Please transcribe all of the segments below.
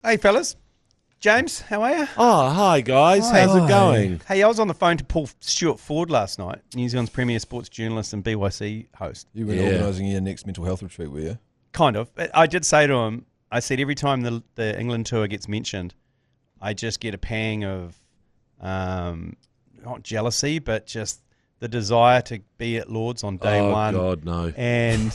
Hey, fellas. James, how are you? Oh, hi guys. Hi. How's it going? Hey, I was on the phone to Paul Stuart Ford last night, New Zealand's premier sports journalist and BYC host. You were organising your next mental health retreat, were you? Kind of. I did say to him, I said every time the England tour gets mentioned, I just get a pang of, not jealousy, but just the desire to be at Lord's on day one. Oh, God, no. And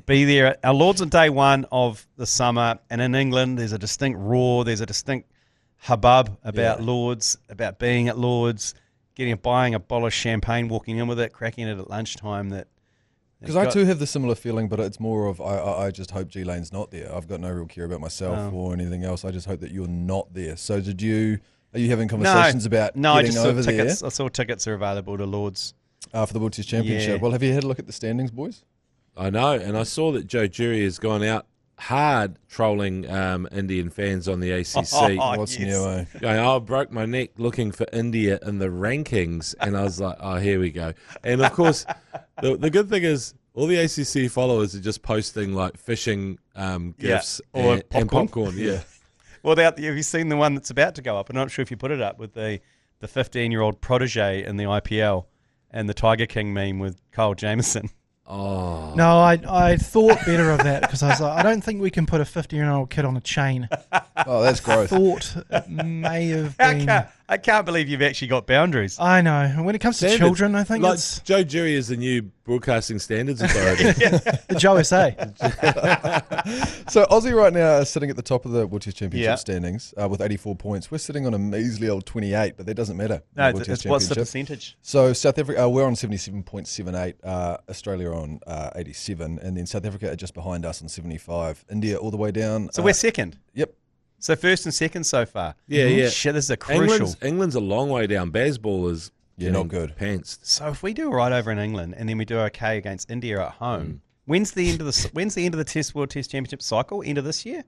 be there. Our Lord's on day one of the summer, and in England there's a distinct roar, there's a distinct hubbub about Lord's, about being at Lord's, buying a bottle of champagne, walking in with it, cracking it at lunchtime. Because I too have the similar feeling, but it's more of I just hope G-Lane's not there. I've got no real care about myself or anything else. I just hope that you're not there. So are you having conversations about getting I just over saw tickets. there? I saw tickets are available to Lord's. For the WTC Championship. Yeah. Well, have you had a look at the standings, boys? I know, and I saw that Joe Jury has gone out hard trolling Indian fans on the ACC. What's new, eh? Going, I broke my neck looking for India in the rankings, and I was like, oh, here we go. And of course, the good thing is all the ACC followers are just posting like fishing gifs or and popcorn. Yeah. Well, have you seen the one that's about to go up? I'm not sure if you put it up with the 15-year-old protege in the IPL and the Tiger King meme with Kyle Jamieson. Oh. No, I thought better of that because I was like, I don't think we can put a 50-year-old kid on a chain. Oh, that's gross. I thought it may have been. I can't believe you've actually got boundaries. I know. And when it comes to children, I think like it's Joe Jury is the new Broadcasting Standards Authority. the Joe SA. So Aussie right now is sitting at the top of the WTC Championship Yeah. standings with 84 points. We're sitting on a measly old 28, but that doesn't matter. No, in the WTC what's the Championship. percentage? So South Africa, we're on 77.78, Australia on 87, and then South Africa are just behind us on 75. India all the way down. So we're second. Yep. So first and second so far. Yeah, yeah. Shit, this is a crucial. England's a long way down. Bazball is not good. Pantsed. So if we do right over in England and then we do okay against India at home, when's the end of the World Test Championship cycle? End of this year?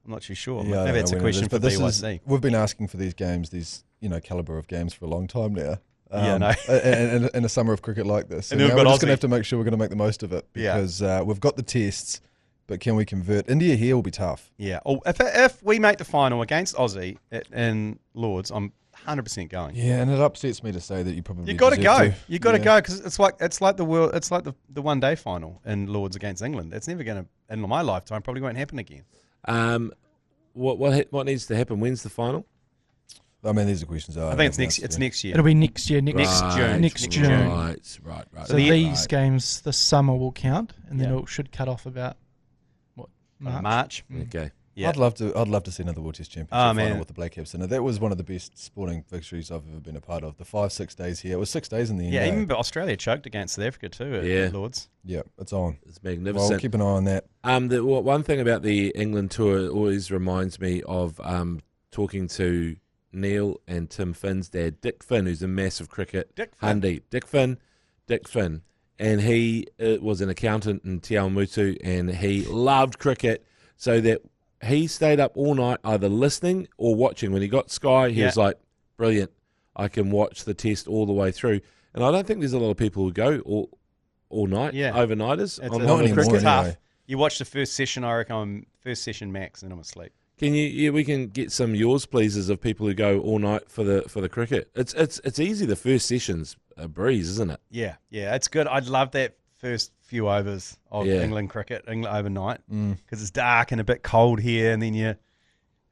I'm not too sure. Yeah, Maybe that's a question for BYC. We've been asking for these games, these caliber of games for a long time now. Yeah, no. in a summer of cricket like this. And So we've now got we're just going Aussie. to have to make sure we're going to make the most of it because we've got the tests, but can we convert? India here will be tough. Yeah. Oh, if we make the final against Aussie in Lords, I'm 100% going. Yeah, and it upsets me to say that you probably You got to deserve go. You got to go because it's like the one day final in Lords against England. It's never going to in my lifetime. Probably won't happen again. What needs to happen? When's the final? I mean, these are questions. I think it's next year. It'll be next year. Next June. Next June. Right. So these games this summer will count, and then it should cut off about March. Okay. Yeah. I'd love to see another World Test Championship final with the Black Caps in it. That was one of the best sporting victories I've ever been a part of. The 5-6 days here. It was 6 days in the end. Yeah, even Australia choked against South Africa too at Lords. Yeah, it's on. It's magnificent. Well, we'll keep an eye on that. One thing about the England tour always reminds me of talking to Neil and Tim Finn's dad, Dick Finn, who's a massive cricket hundy. Dick Finn. And he was an accountant in Te Awamutu, and he loved cricket, so that he stayed up all night either listening or watching. When he got Sky, he was like, brilliant, I can watch the test all the way through. And I don't think there's a lot of people who go all night, overnighters. It's on not the anymore, cricket. anyway. You watch the first session, I reckon I'm first session max, and I'm asleep. Can you? Yeah, we can get some yours pleases of people who go all night for the cricket. It's easy. The first session's a breeze, isn't it? Yeah, it's good. I'd love that first few overs of England cricket, England overnight, because it's dark and a bit cold here, and then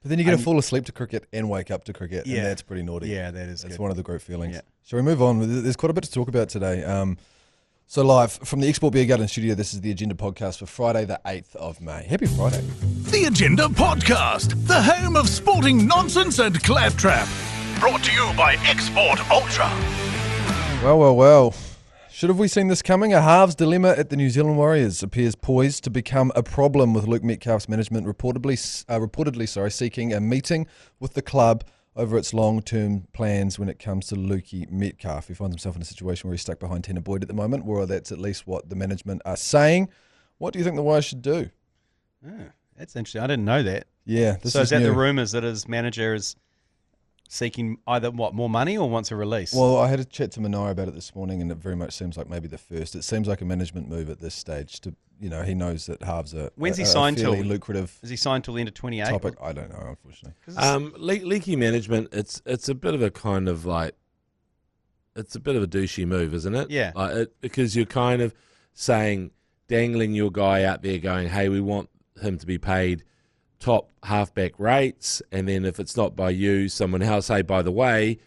But then you get to fall asleep to cricket and wake up to cricket, and that's pretty naughty. Yeah, that's good. good. One of the great feelings. Yeah. Shall we move on? There's quite a bit to talk about today. So live from the Export Beer Garden studio, this is the Agenda podcast for Friday the 8th of May. Happy Friday. The Agenda Podcast, the home of sporting nonsense and claptrap. Brought to you by Export Ultra. Well. Should have we seen this coming? A halves dilemma at the New Zealand Warriors appears poised to become a problem, with Luke Metcalf's management reportedly seeking a meeting with the club over its long-term plans when it comes to Lukey Metcalf. He finds himself in a situation where he's stuck behind Tanner Boyd at the moment, or that's at least what the management are saying. What do you think the Warriors should do? That's interesting. I didn't know that. Yeah. So is that the rumours that his manager is seeking either more money or wants a release? Well, I had a chat to Manoa about it this morning, and it very much seems like maybe the first. It seems like a management move at this stage to he knows that halves are When's he a signed fairly till? lucrative Is he signed till the end of 28? topic. I don't know, unfortunately. Leaky management, it's a bit of a kind of like, it's a bit of a douchey move, isn't it? Yeah. Because you're kind of dangling your guy out there going, hey, we want him to be paid top halfback rates, and then if it's not by you, someone else, hey, by the way,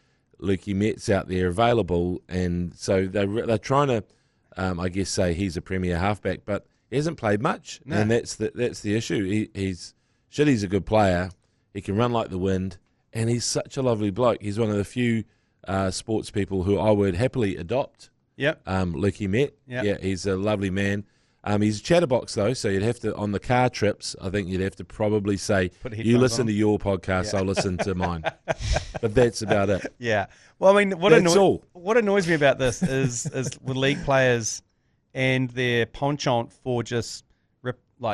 Lukey Met's out there available, and so they're trying to, I guess, say he's a premier halfback, but he hasn't played much, and that's the issue. He's a good player. He can run like the wind, and he's such a lovely bloke. He's one of the few sports people who I would happily adopt. Yep. Lukey Met. Yep. Yeah, he's a lovely man. He's a chatterbox, though, so you'd have to, on the car trips, I think you'd have to probably say, you listen to your podcast, I'll listen to mine. But that's about it. Yeah. Well, I mean, what annoys me about this is with league players and their penchant for just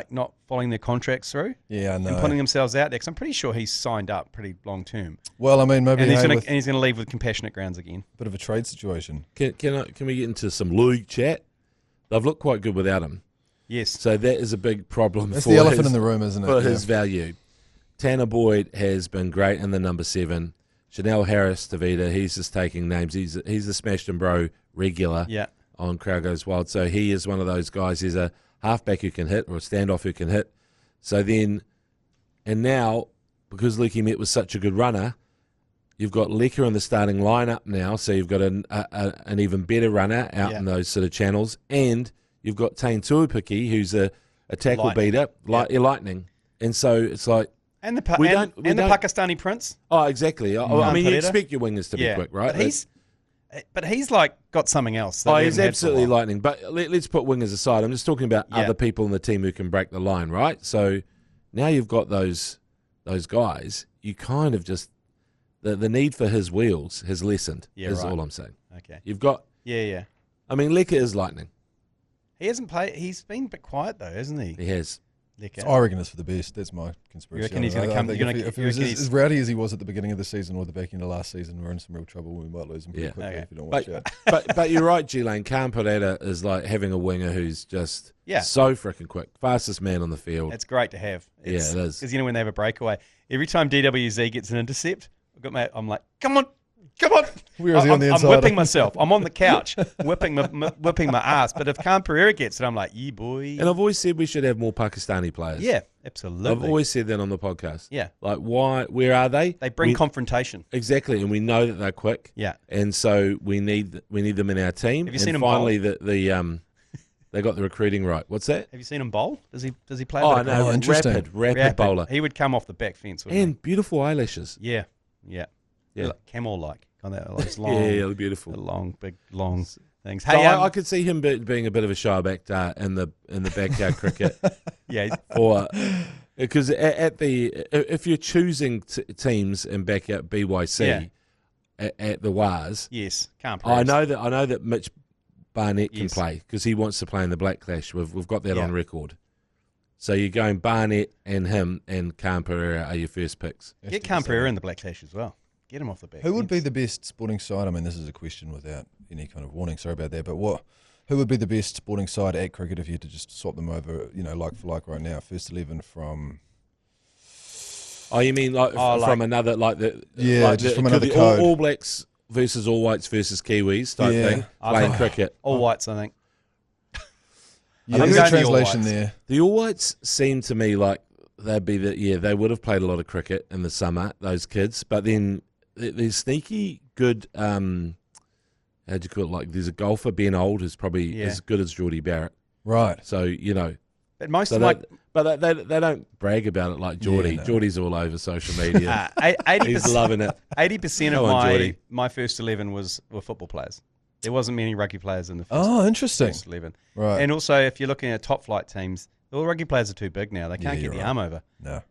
not following their contracts through. Yeah, I know. And putting themselves out there, because I'm pretty sure he's signed up pretty long term. Well, I mean, maybe and he's going to leave with compassionate grounds again. Bit of a trade situation. Can we get into some league chat? They've looked quite good without him. Yes. So that is a big problem. That's the elephant in the room, isn't it? For his value. Tanner Boyd has been great in the number 7. Chanel Harris, Tavita, he's just taking names. He's the Smashed and Bro regular on Crowd Goes Wild. So he is one of those guys. He's a halfback who can hit, or a standoff who can hit. So then, and now, because Lukey Met was such a good runner, you've got Lecker in the starting lineup now, so you've got an even better runner out in those sort of channels, and you've got Tain Tuipiki, who's a tackle beater, lightning, and so it's like, and the Pakistani Prince. Oh, exactly. I mean, you expect your wingers to be quick, right? But he's like got something else. He's absolutely lightning. But let's put wingers aside. I'm just talking about other people in the team who can break the line, right? So now you've got those guys. You kind of just the need for his wheels has lessened. Is all I'm saying. Okay. You've got I mean, Lecker is lightning. He hasn't played. He's been a bit quiet though, hasn't he? He has. I reckon it's for the best. That's my conspiracy. You reckon he's going to come? If he was as rowdy as he was at the beginning of the season or the back end of last season, we're in some real trouble. We might lose him pretty quickly if you don't watch out. But you're right, G-Lane. Camperetta is like having a winger who's just so freaking quick. Fastest man on the field. It's great to have. It is. Because when they have a breakaway, every time DWZ gets an intercept, I'm like, come on. Where is he on the inside? I'm whipping myself. I'm on the couch whipping my ass. But if Khan Pereira gets it, I'm like, yeah, boy. And I've always said we should have more Pakistani players. Yeah, absolutely. I've always said that on the podcast. Yeah. Like, why? Where are they? They bring confrontation. Exactly, and we know that they're quick. Yeah. And so we need them in our team. Have you seen them finally, they got the recruiting right. What's that? Have you seen him bowl? Does he play? Oh, no, interesting. Rapid bowler. He would come off the back fence. And beautiful eyelashes. Yeah. Camel-like. On that, those long, beautiful, long, big, long things. Hey, so I could see him being a bit of a shy actor in the backyard cricket. Or because if you're choosing teams in backyard BYC at the WARS, can't. I know that Mitch Barnett can play because he wants to play in the Black Clash. We've got that on record. So you're going Barnett and him and Khan Pereira are your first picks. Get Khan Pereira in the Black Clash as well. Get him off the back. Who would be the best sporting side? I mean, this is a question without any kind of warning. Sorry about that. But who would be the best sporting side at cricket if you had to just swap them over, like for like right now? First 11 from... Oh, you mean from another, from another code. All Blacks versus All Whites versus Kiwis type thing, playing cricket. All Whites, I think. There's a translation there. The All Whites seem to me like they'd be they would have played a lot of cricket in the summer, those kids, but then there's sneaky good, how'd you call it, like there's a golfer, Ben Old, who's probably as good as Geordie Barrett. Right. So, But most but they don't brag about it like Geordie. No. Geordie's all over social media. 80%, He's loving it. 80% of my first 11 were football players. There wasn't many rugby players in the first 11. Right. And also, if you're looking at top flight teams, all rugby players are too big now. They can't get the arm over. No.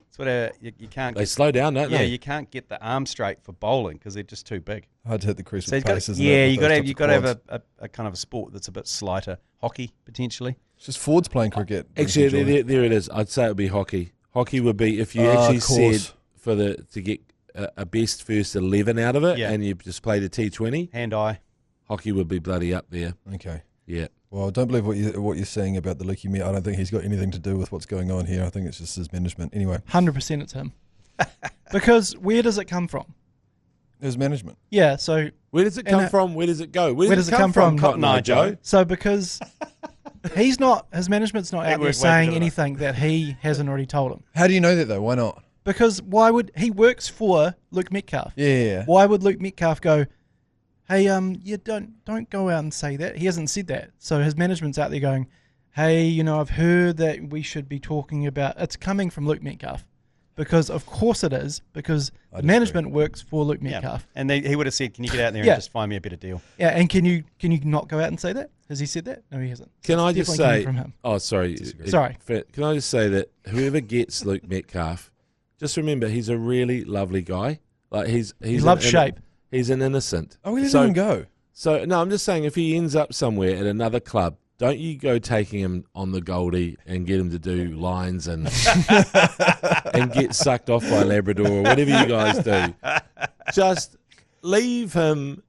You can't. They slow down, don't they? Yeah, you can't get the arm straight for bowling because they're just too big. Hard to hit the crease So with pace, isn't it? Yeah, you got to have a kind of a sport that's a bit slighter. Hockey, potentially. It's just forwards playing cricket. Actually, there it is. I'd say it would be hockey. Hockey would be, if you actually said to get a best first 11 out of it and you just played a T20. Hand-eye. Hockey would be bloody up there. Okay. Yeah. Well, I don't believe what you're saying about the leukemia. I don't think he's got anything to do with what's going on here. I think it's just his management. Anyway, 100% it's him. Because where does it come from? his management. Yeah, so... Where does it come from? Where does it go? Where does it come from? Cotton Eye Joe. So because his management's not out there saying anything that he hasn't already told him. How do you know that, though? Why not? Because why would... He works for Luke Metcalf. Yeah. Why would Luke Metcalf go, hey, you don't go out and say that? He hasn't said that. So his management's out there going, hey, I've heard that we should be talking about... It's coming from Luke Metcalf. Because of course it is, because the management works for Luke Metcalf. Yeah. And he would have said, can you get out there and just find me a better deal? Yeah, and can you not go out and say that? Has he said that? No, he hasn't. Can I just say... From him. Oh, sorry. Sorry. Can I just say that whoever gets Luke Metcalf, just remember he's a really lovely guy. Like he loves shape. He's an innocent. Oh, we let him go. So, no, I'm just saying if he ends up somewhere at another club, don't you go taking him on the Goldie and get him to do lines and and get sucked off by a Labrador or whatever you guys do. Just leave him,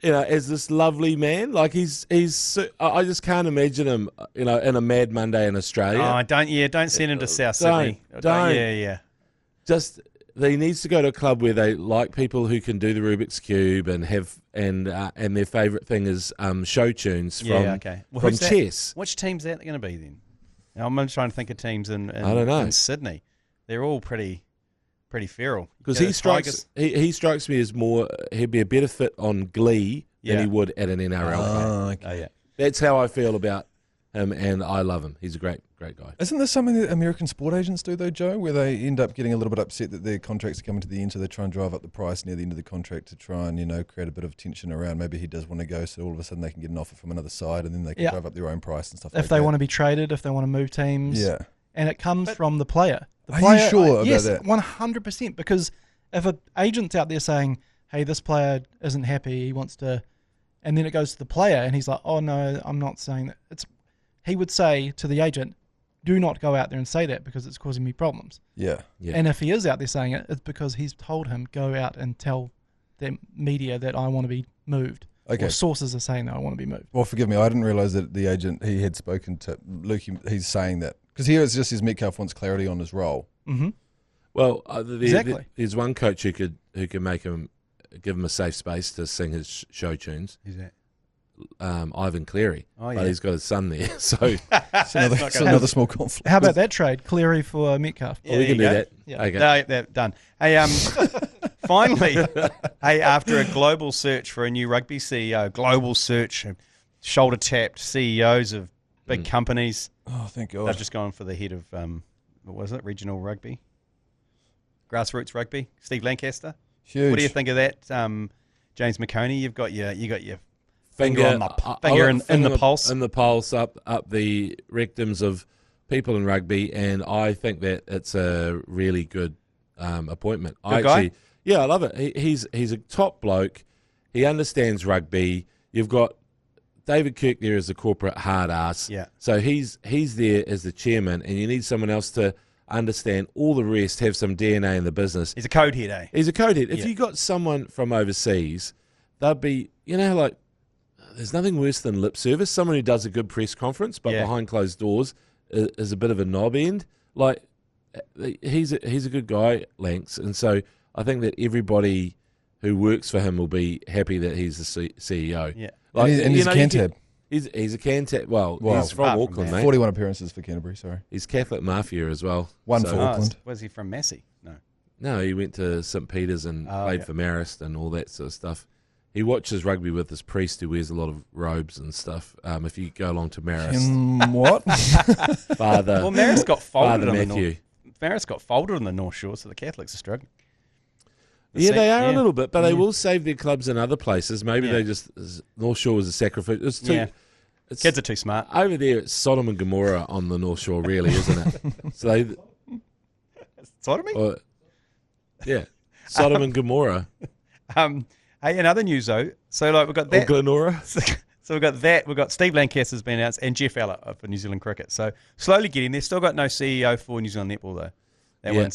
as this lovely man. Like I just can't imagine him, in a Mad Monday in Australia. Oh, don't send him to South Sydney. Don't. Yeah. Just he needs to go to a club where they like people who can do the Rubik's Cube and have and their favourite thing is show tunes from chess. Which team's that going to be then? Now, I'm trying to think of teams in I don't know. In Sydney. They're all pretty feral. Because he strikes me as more. He'd be a better fit on Glee than he would at an NRL. Okay. Yeah. That's how I feel about him, and I love him. He's a great guy. Isn't this something that American sport agents do, though, Joe, where they end up getting a little bit upset that their contracts are coming to the end, so they try and drive up the price near the end of the contract to try and, create a bit of tension around maybe he does want to go, so all of a sudden they can get an offer from another side and then they can drive up their own price and stuff like that. If they want to be traded, if they want to move teams. Yeah. And it comes from the player. Are you sure about yes, that? 100%. Because if an agent's out there saying, hey, this player isn't happy, he wants to... And then it goes to the player and he's like, oh, no, I'm not saying that. He would say to the agent, do not go out there and say that because it's causing me problems. Yeah. And if he is out there saying it, it's because he's told him, go out and tell the media that I want to be moved. Okay. Or sources are saying that I want to be moved. Well, forgive me, I didn't realise that the agent, he had spoken to Luke, he's saying that. Because here it's just his Metcalf wants clarity on his role. Mm-hmm. Well, exactly. There's one coach who can give him a safe space to sing his show tunes. Who's that? Ivan Cleary. Oh, yeah. But he's got his son there, so it's another small conflict. How about that trade? Cleary for Metcalf. Yeah, we can do that. Yeah. Okay. No, they're done. Hey, finally, after a global search for a new rugby CEO, global search, shoulder tapped CEOs of big companies. Oh, thank God. They've just gone for the head of what was it? Regional rugby, grassroots rugby. Steve Lancaster. Huge. What do you think of that, James McOnie? You got your finger in the pulse. In the pulse, up the rectums of people in rugby, and I think that it's a really good appointment. Guy? Yeah, I love it. He's a top bloke. He understands rugby. You've got David Kirk there as a corporate hard ass. Yeah. So he's there as the chairman, and you need someone else to understand all the rest, have some DNA in the business. He's a code head, eh? He's a code head. If you got someone from overseas, they'd be, like, there's nothing worse than lip service. Someone who does a good press conference, but behind closed doors is a bit of a knob end. Like, he's a good guy, Lanks, and so I think that everybody who works for him will be happy that he's the CEO. Yeah, like, and he's a Cantab. He's a Cantab. Well, he's from Auckland, mate. 41 appearances for Canterbury. Sorry, he's Catholic Mafia as well. One for Auckland. Was he from Massey? No, he went to St Peter's and played for Marist and all that sort of stuff. He watches rugby with his priest who wears a lot of robes and stuff. If you go along to Marist. What? Father. Well, Marist got folded Father on Matthew. Marist got folded on the North Shore, so the Catholics are struggling. They are a little bit, but they will save their clubs in other places. Maybe they just North Shore was a sacrifice. It's too. Kids are too smart over there. It's Sodom and Gomorrah on the North Shore, really, isn't it? So they sodomy. Yeah, Sodom and Gomorrah. Hey, in other news though, so like we've got that. Or Glenora. So we've got that. We've got Steve Lancaster's been announced and Jeff Allett for New Zealand Cricket. So slowly getting there. Still got no CEO for New Zealand Netball though.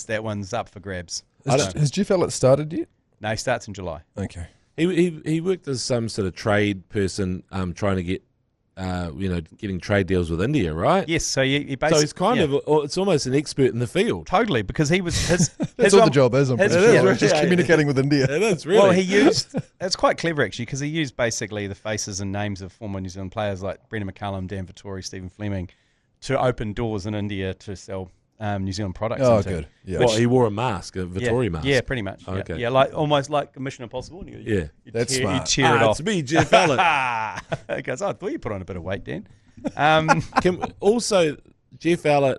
That one's up for grabs. Has Jeff Allett started yet? No, he starts in July. Okay. He worked as some sort of trade person, trying to get getting trade deals with India, right? Yes, so he basically... So he's kind of, it's almost an expert in the field. Totally, because he was... That's what the job is, I'm pretty sure. Just communicating with India. It is, really. Well, he used... It's quite clever, actually, because he used basically the faces and names of former New Zealand players like Brendan McCullum, Dan Vittori, Stephen Fleming to open doors in India to sell New Zealand products. Oh, good. Yeah. He wore a mask, a Vittori mask. Yeah, pretty much. Okay. Yeah, like almost like a Mission Impossible. That's smart. You tear it off. It's me, Jeff Allen. He goes, I thought you put on a bit of weight, Dan. Also, Jeff Allett,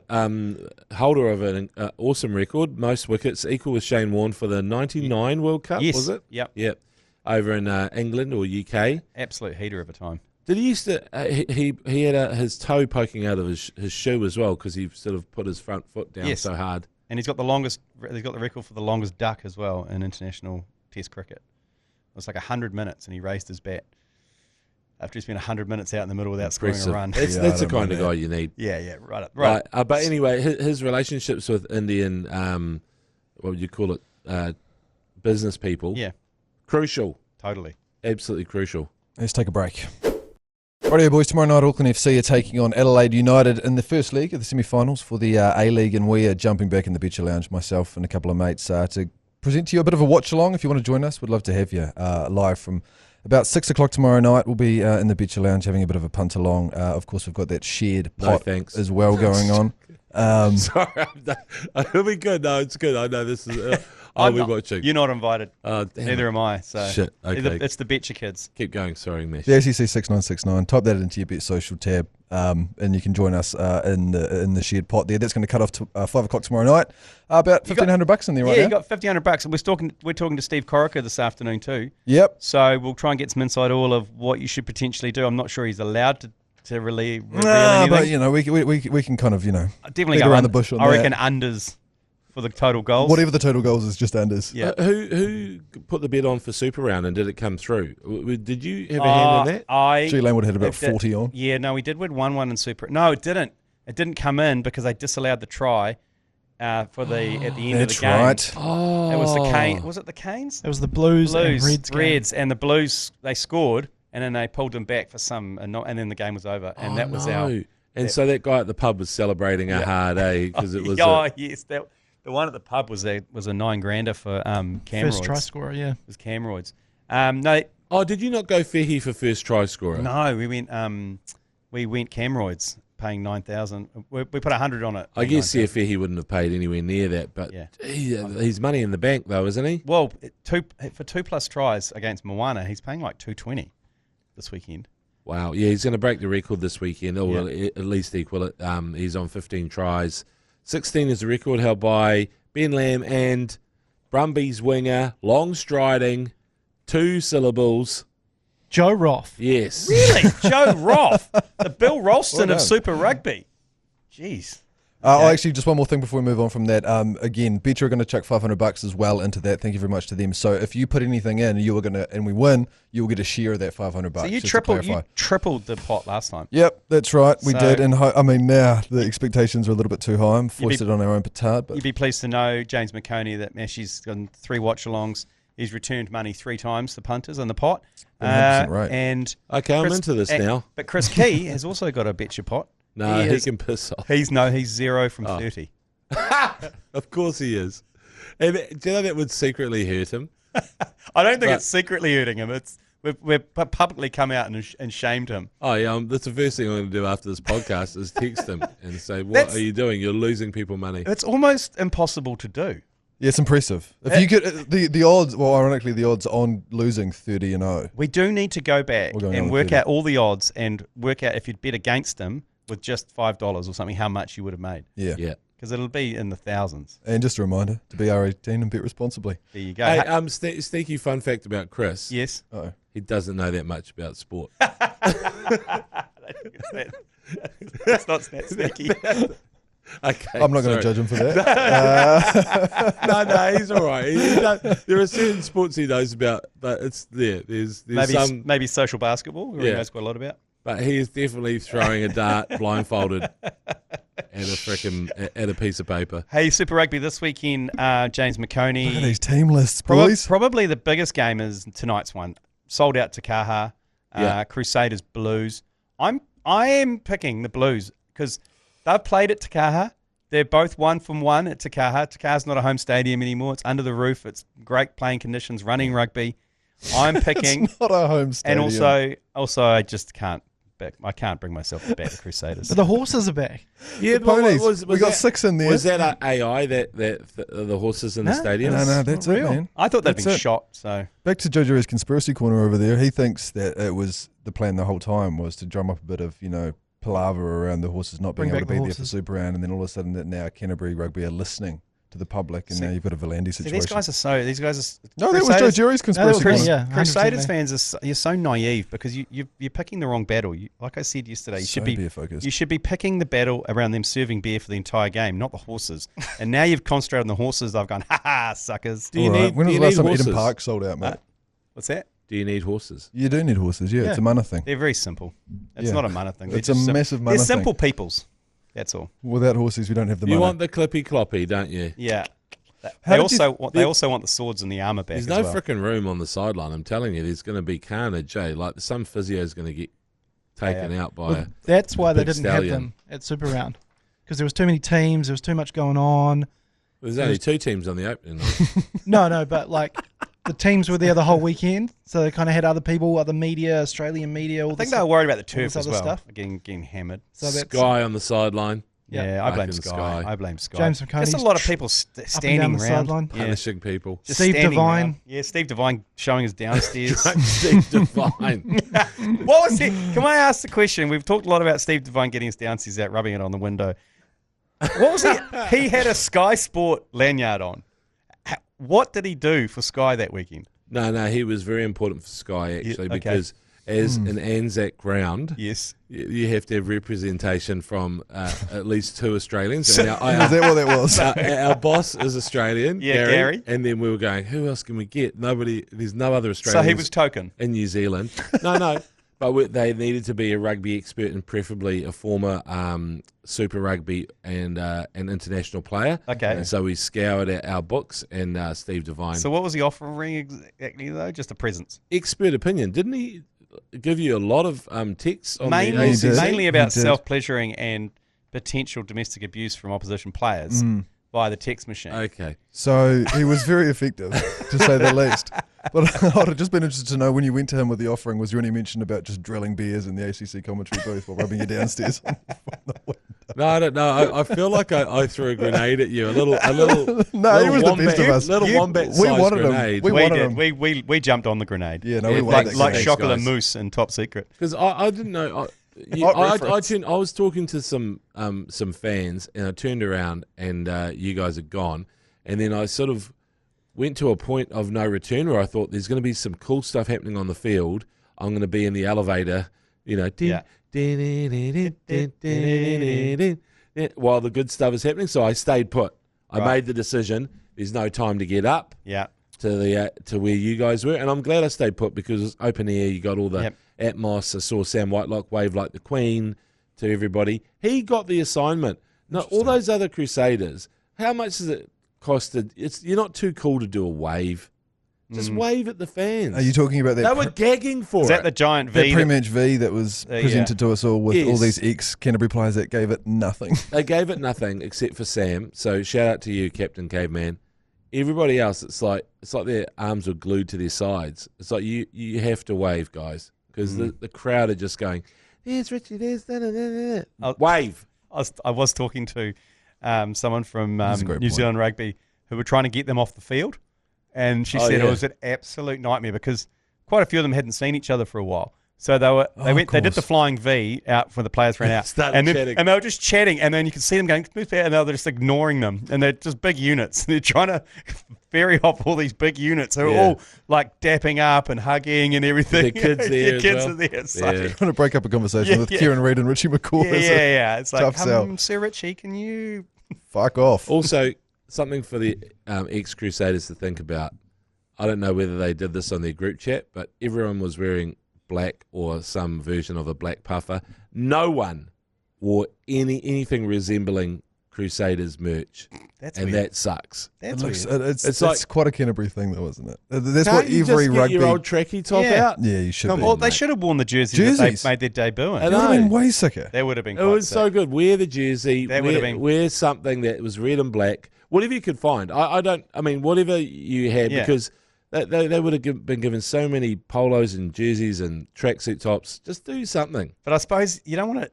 holder of an awesome record, most wickets, equal with Shane Warne for the 99 World Cup, Yes. was it? Yep. Over in England or UK. Absolute heater of a time. Did he used to? He had his toe poking out of his shoe as well because he sort of put his front foot down so hard. And he's got the record for the longest duck as well in international Test cricket. It was like 100 minutes, and he raised his bat after he spent 100 minute out in the middle without scoring a run. That's the kind of guy you need. Yeah, right up. But anyway, his relationships with Indian, what would you call it, business people, crucial. Totally. Absolutely crucial. Let's take a break. Rightio, boys. Tomorrow night, Auckland FC are taking on Adelaide United in the first leg of the semi-finals for the A-League, and we are jumping back in the Betcha Lounge, myself and a couple of mates, to present to you a bit of a watch-along. If you want to join us, we'd love to have you live from about 6 o'clock tomorrow night. We'll be in the Betcha Lounge having a bit of a punt-along. Of course, we've got that shared pot as well going on. Sorry, it'll be good. No, it's good. I know this is... I'll be watching. You're not invited. Neither am I. So shit. Okay. It's the Betcha kids. Keep going. Sorry, Mesh. The ACC 6969. Type that into your Bet Social tab, and you can join us in the shared pot there. That's going to cut off to 5 o'clock tomorrow night. About $1,500 in there, right? Yeah, you got $1,500. And we're talking to Steve Corica this afternoon too. Yep. So we'll try and get some insight all of what you should potentially do. I'm not sure he's allowed to really reveal anything. But we can kind of definitely beat go around the bush on I that. reckon unders for the total goals. Whatever the total goals is, just unders. Yeah. Who put the bet on for Super Round and did it come through? Did you have a hand in that? G-Lane would have had about 40 on. Yeah, no, we did win 1-1 in Super. No, it didn't. It didn't come in because they disallowed the try at the end of the game. That's right. It was the Canes. Was it the Canes? It was the Blues and Reds. And the Blues, they scored, and then they pulled them back for some, and then the game was over. And that was our... And so that guy at the pub was celebrating a hard, because it was... yes, the one at the pub was a $9,000 for Camroids. First try scorer, yeah. It was Camroids. No. Oh, did you not go Fehi for first try scorer? No, we went Camroids, paying $9,000. We put 100 on it. I guess Fehi wouldn't have paid anywhere near that, but he's money in the bank though, isn't he? Well, for 2+ tries against Moana, he's paying like $220 this weekend. Wow, yeah, he's going to break the record this weekend, or at least equal it. He's on 15 tries. 16 is the record held by Ben Lamb and Brumbies winger, long striding, 2 syllables. Joe Roth. Yes. Really? Joe Roth, the Bill Ralston of Super Rugby. Jeez. Actually, just one more thing before we move on from that. Again, Betcha are going to chuck $500 as well into that. Thank you very much to them. So if you put anything in, and we win, you will get a share of that $500. So you tripled the pot last time. Yep, that's right. We did, and now the expectations are a little bit too high. I'm foisted on our own petard. But you'd be pleased to know, James McOnie, that Mashy's done 3 watch-alongs. He's returned money 3 times, the punters on the pot. 100% right. And okay, I'm into this now. But Chris Key has also got a Betcha pot. No, he can piss off. He's 0 from 30. Of course he is. And do you know that would secretly hurt him? I don't think it's secretly hurting him. We've publicly come out and shamed him. Oh yeah, that's the first thing I'm going to do after this podcast is text him and say, "What are you doing? You're losing people money." It's almost impossible to do. Yeah, it's impressive. If you get the odds, well, ironically, the odds on losing 30-0. We do need to go back and work out all the odds and work out if you'd bet against him with just $5 or something, how much you would have made. Yeah. Because it'll be in the thousands. And just a reminder to be R18 and bet responsibly. There you go. Hey, sneaky fun fact about Chris. Yes. Uh-oh. He doesn't know that much about sport. That's not sneaky. Okay, I'm not going to judge him for that. No, he's all right. There are certain sports he knows about, but it's there. There's maybe social basketball, he knows quite a lot about. But he is definitely throwing a dart blindfolded at a piece of paper. Hey, Super Rugby this weekend, James McOnie. Look at these team lists, boys. Probably the biggest game is tonight's one. Sold out to Kaha, Crusaders Blues. I'm I am picking the Blues because they've played at Te Kaha. They're both 1-1 at Te Kaha. Te Kaha's not a home stadium anymore. It's under the roof. It's great playing conditions, running rugby. I'm picking. It's not a home stadium. And also, I just can't. I can't bring myself to back the Crusaders. But the horses are back. Yeah, The ponies. We got 6 in there. Was that a AI that the horses in the stadium? No, that's it, man. I thought they'd That's been it. shot. So Back to Jojo's conspiracy corner over there. He thinks that it was the plan the whole time was to drum up a bit of, palaver around the horses not being Bring able to back be the there for horses. Super Round, and then all of a sudden that now Canterbury Rugby are listening to the public, and now you've got a Valandi situation. these guys are. No, that was Joe Jerry's conspiracy Crusaders- corner. yeah, Crusaders 100% fans you're so naive because you're picking the wrong battle. Like I said yesterday, So beer focused. you should be picking the battle around them serving beer for the entire game, not the horses. And now you've concentrated on the horses. I've gone, ha ha, suckers. Do you All right. need? When do was you the last need time horses? Eden Park sold out, mate? What's that? Do you need horses? You do need horses, yeah. It's a mana thing. They're very simple. It's Yeah. not a mana thing. It's They're just a massive mana They're thing. simple peoples. That's all. Without horses, we don't have the You mana. want the clippy cloppy, don't you? Yeah. How They did you- also want the swords and the armor back There's as no well. frickin' room on the sideline. I'm telling you, there's going to be carnage. Like some physio's going to get taken out by. Well, that's why they big didn't have stallion. them at Super Round. Because there was too many teams, there was too much going on. There's only 2 teams on the opening night. No, but like the teams were there the whole weekend, so they kind of had other people, other media, Australian media. All I think this they were worried about the turf this as other well, stuff. getting hammered. So that's Sky on the sideline, Yeah, I blame Fucking Sky. Sky. I blame Sky. James McOnie Just a lot of people up and standing down the around. sideline. Yeah. punishing people. Just Steve standing Devine. around. Yeah, Steve Devine showing us downstairs. Steve Devine. What was he? Can I ask the question? We've talked a lot about Steve Devine getting his downstairs out, rubbing it on the window. What was he? He had a Sky Sport lanyard on. What did he do for Sky that weekend? No, he was very important for Sky actually okay. because as an Anzac ground, Yes. you have to have representation from at least 2 Australians. And Is that what that was? our boss is Australian, Yeah, Gary. and then we were going, who else can we get? There's no other So Australians he was token. in New Zealand. No, but they needed to be a rugby expert and preferably a former Super Rugby and international player. Okay. And so we scoured our books, and Steve Devine. So what was he offering exactly though? Just a presence. Expert opinion. Didn't he give you a lot of texts on the Mainly, ACC? mainly about He did. self-pleasuring and potential domestic abuse from opposition players via the text machine. Okay. So he was very effective, to say the least. But I'd have just been interested to know when you went to him with the offering, was there any mention about just drilling beers in the ACC commentary booth while rubbing you downstairs? No, I don't know. I feel like I threw a grenade at you. A little. No, he was the best of us. Little wombat we sized wanted him. grenade. We We wanted did. him. We jumped on the grenade. Yeah, no, Yeah, we wanted that like grenade. Chocolate guys. Mousse in Top Secret. Because I didn't know. Hot reference. I was talking to some fans, and I turned around, and you guys had gone, and then I sort of went to a point of no return where I thought there's going to be some cool stuff happening on the field. I'm going to be in the elevator, Yeah. while the good stuff is happening. So I stayed put. I Right. made the decision. There's no time to get up Yeah. to where you guys were, and I'm glad I stayed put because it was open air. You got all the Yep. atmos. I saw Sam Whitelock wave like the Queen to everybody. He got the assignment. No, all those other Crusaders. How much does it cost? You're not too cool to do a wave. Just wave at the fans. Are you talking about that? They were gagging for Is it. that the giant that V? pre-match V that was presented to us all with all Yes. these ex-Canterbury players that gave it nothing. They gave it nothing except for Sam. So shout out to you, Captain Caveman. Everybody else, it's like their arms were glued to their sides. It's like you have to wave, guys, because the crowd are just going, there's Richie, there's da-da-da-da." Wave. I was talking to someone from That's a great New point. Zealand Rugby who were trying to get them off the field, and she said yeah. it was an absolute nightmare because quite a few of them hadn't seen each other for a while. So they did the course. flying V out when the players ran out, Started and chatting. they were just chatting, and then you could see them going smooth there, and they were just ignoring them, and they're just big units. They're trying to ferry off all these big units who are Yeah. all like dapping up and hugging and everything. The kids there Your as kids well. are there. So. Yeah. Trying to break up a conversation Yeah, with yeah. Kieran Reid and Richie McCaw. Yeah, is a yeah. It's like, tough sell. Sir Richie, can you? Fuck off. Also, something for the ex-Crusaders to think about. I don't know whether they did this on their group chat, but everyone was wearing black or some version of a black puffer. No one wore anything resembling Crusaders merch, That's and weird. that sucks. That's It looks, weird. it's like- quite a Canterbury thing, though, isn't it? That's Can't what you every just get rugby. your old tracky top Yeah. out? Yeah, you should Come be. on, Well, they mate. should have worn the jerseys that Jerseys. they made their debut in. It would have been know. way sicker. That would have been It quite was sick. so good. Wear the jersey. That would have been- wear something that was red and black. Whatever you could find. I mean, whatever you had, Yeah. because they would have been given so many polos and jerseys and tracksuit tops. Just do something. But I suppose you don't want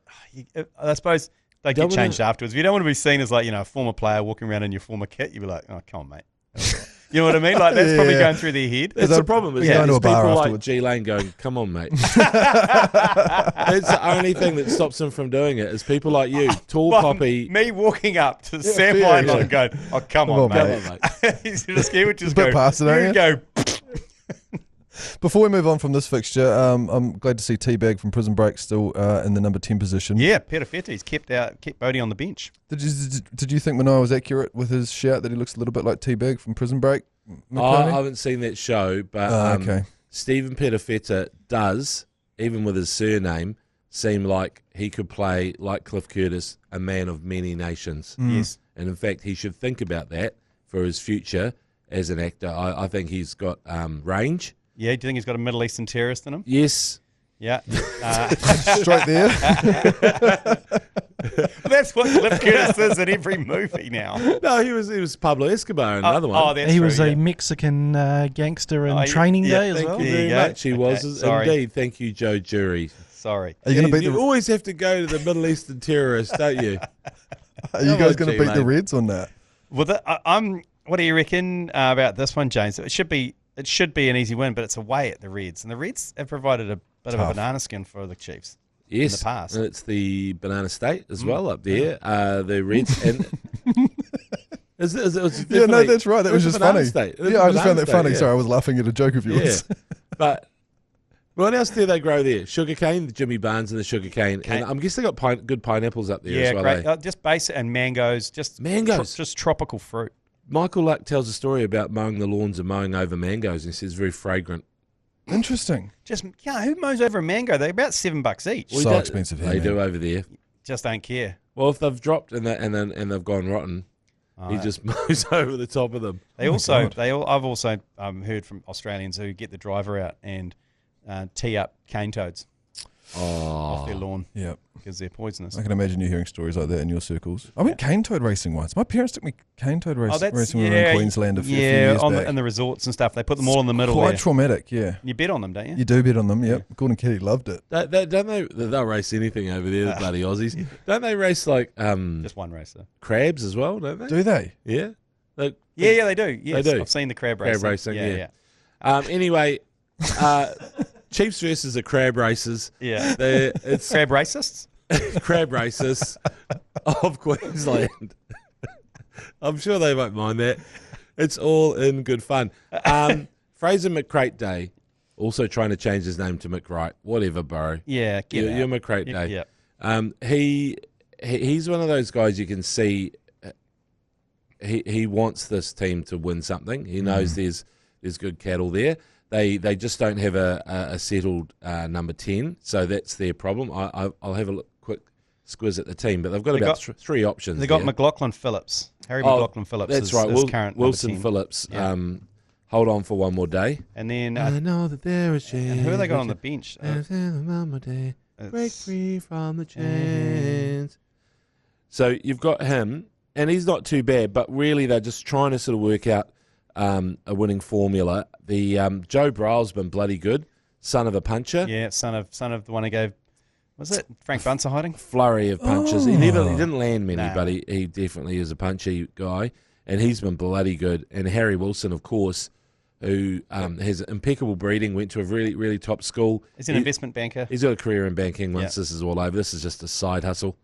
to. I suppose they Don't get wanna- changed afterwards. If you don't want to be seen as like a former player walking around in your former kit, you'd be like, oh, come on, mate. You know what I mean? Like that's probably Yeah. going through their head. That's that- the problem. Is yeah. that Going to there's a bar people like afterwards. G Lane going, "Come on, mate." That's the only thing that stops them from doing it. Is people like you, tall But poppy. me walking up to Sam fair, Whiteline yeah. and going, oh, come on, Come on, mate. mate. He's just scared would just Bit go, past it, aren't you go, Before we move on from this fixture, I'm glad to see Teabag from Prison Break still in the number 10 position. yeah, Perifetti's kept Bodie on the bench. Did you think Manoa was accurate with his shout that he looks a little bit like Teabag from Prison Break? I McOnie? haven't seen that show, but Okay. Stephen Perifetta does, even with his surname, seem like he could play like Cliff Curtis, a man of many nations. Yes. And in fact, he should think about that for his future as an actor. I think he's got range. Yeah, do you think he's got a Middle Eastern terrorist in him? Yes. Yeah. Straight there. That's what Cliff Curtis is in every movie now. No, he was Pablo Escobar in another one. Oh, that's He true, was yeah. a Mexican gangster in Oh, yeah, Training yeah, Day as Thank well. you There very you go. much. He Okay, was sorry. indeed. Thank you, Joe Jury. Sorry. Are you going to beat You the? always have to go to the Middle Eastern terrorists, don't you? Are you Come guys on, going to beat the G-Lane. Reds on that? Well, what do you reckon about this one, James? It should be an easy win, but it's away at the Reds, and the Reds have provided a bit of a Tough. banana skin for the Chiefs. Yes, the past. and it's the Banana State as well up there. The Reds and it was Yeah, no, definitely- that's right. That it was the just Banana funny. State. It was Yeah, the I just found Banana that funny. State, yeah. Sorry, I was laughing at a joke of Yeah, yours. but what else do they grow there? Sugarcane, the Jimmy Barnes and the sugarcane, and I'm guessing they got good pineapples up there Yeah, as well. great. eh? Just basic and mangoes. Just Mangoes. just tropical fruit. Michael Luck tells a story about mowing the lawns and mowing over mangoes, and he says very fragrant. Interesting. Just who mows over a mango? They're about $7 each. Well, So that- expensive here, They man. do over there. Just don't care. Well, if they've dropped and they've gone rotten, he just mows over the top of them. They Oh, also God. I've also heard from Australians who get the driver out and tee up cane toads off their lawn Yeah. because they're poisonous. I can imagine you hearing stories like that in your circles. I went cane toad racing once. My parents took me cane toad racing when we were in Queensland a few years back. in the resorts and stuff. They put them all in the middle Quite there. traumatic, yeah. You bet on them, don't you? You do bet on them, yep. Gordon Caddie loved it. Don't they? They'll race anything over there, the bloody Aussies. Don't they race like Just one racer. crabs as well? Don't they? Do they? Yeah. Like, Yeah, they do. Yes, do. I've seen the crab Crab racing. racing, yeah. Anyway, Chiefs versus the crab racers. Yeah. It's Crab racists? crab racists of Queensland. I'm sure they won't mind that. It's all in good fun. Fraser McCrate Day, also trying to change his name to McWright. Whatever, bro. Yeah, You're McCrate Day. Yeah. He's one of those guys you can see. He wants this team to win something. He knows there's good cattle there. They just don't have a settled number 10, so that's their problem. I'll have a quick squiz at the team, but they've got about three options. They got there. McLaughlin Phillips. McLaughlin Phillips That's is, right. is current number Wilson 10. Phillips. Yeah. Hold on for one more day. And then I know that there is change. and who have they got on the bench? Break free from the chains. So you've got him, and he's not too bad, but really they're just trying to sort of work out a winning formula. The Joe Bryle's been bloody good, son of a puncher. Yeah, son of the one who gave. Was it Frank Buncer hiding? Flurry of punches. He didn't land many, Nah. but he definitely is a punchy guy, and he's been bloody good. And Harry Wilson, of course, who has impeccable breeding, went to a really, really top school. He's an investment banker. He's got a career in banking once Yeah. this is all over. This is just a side hustle.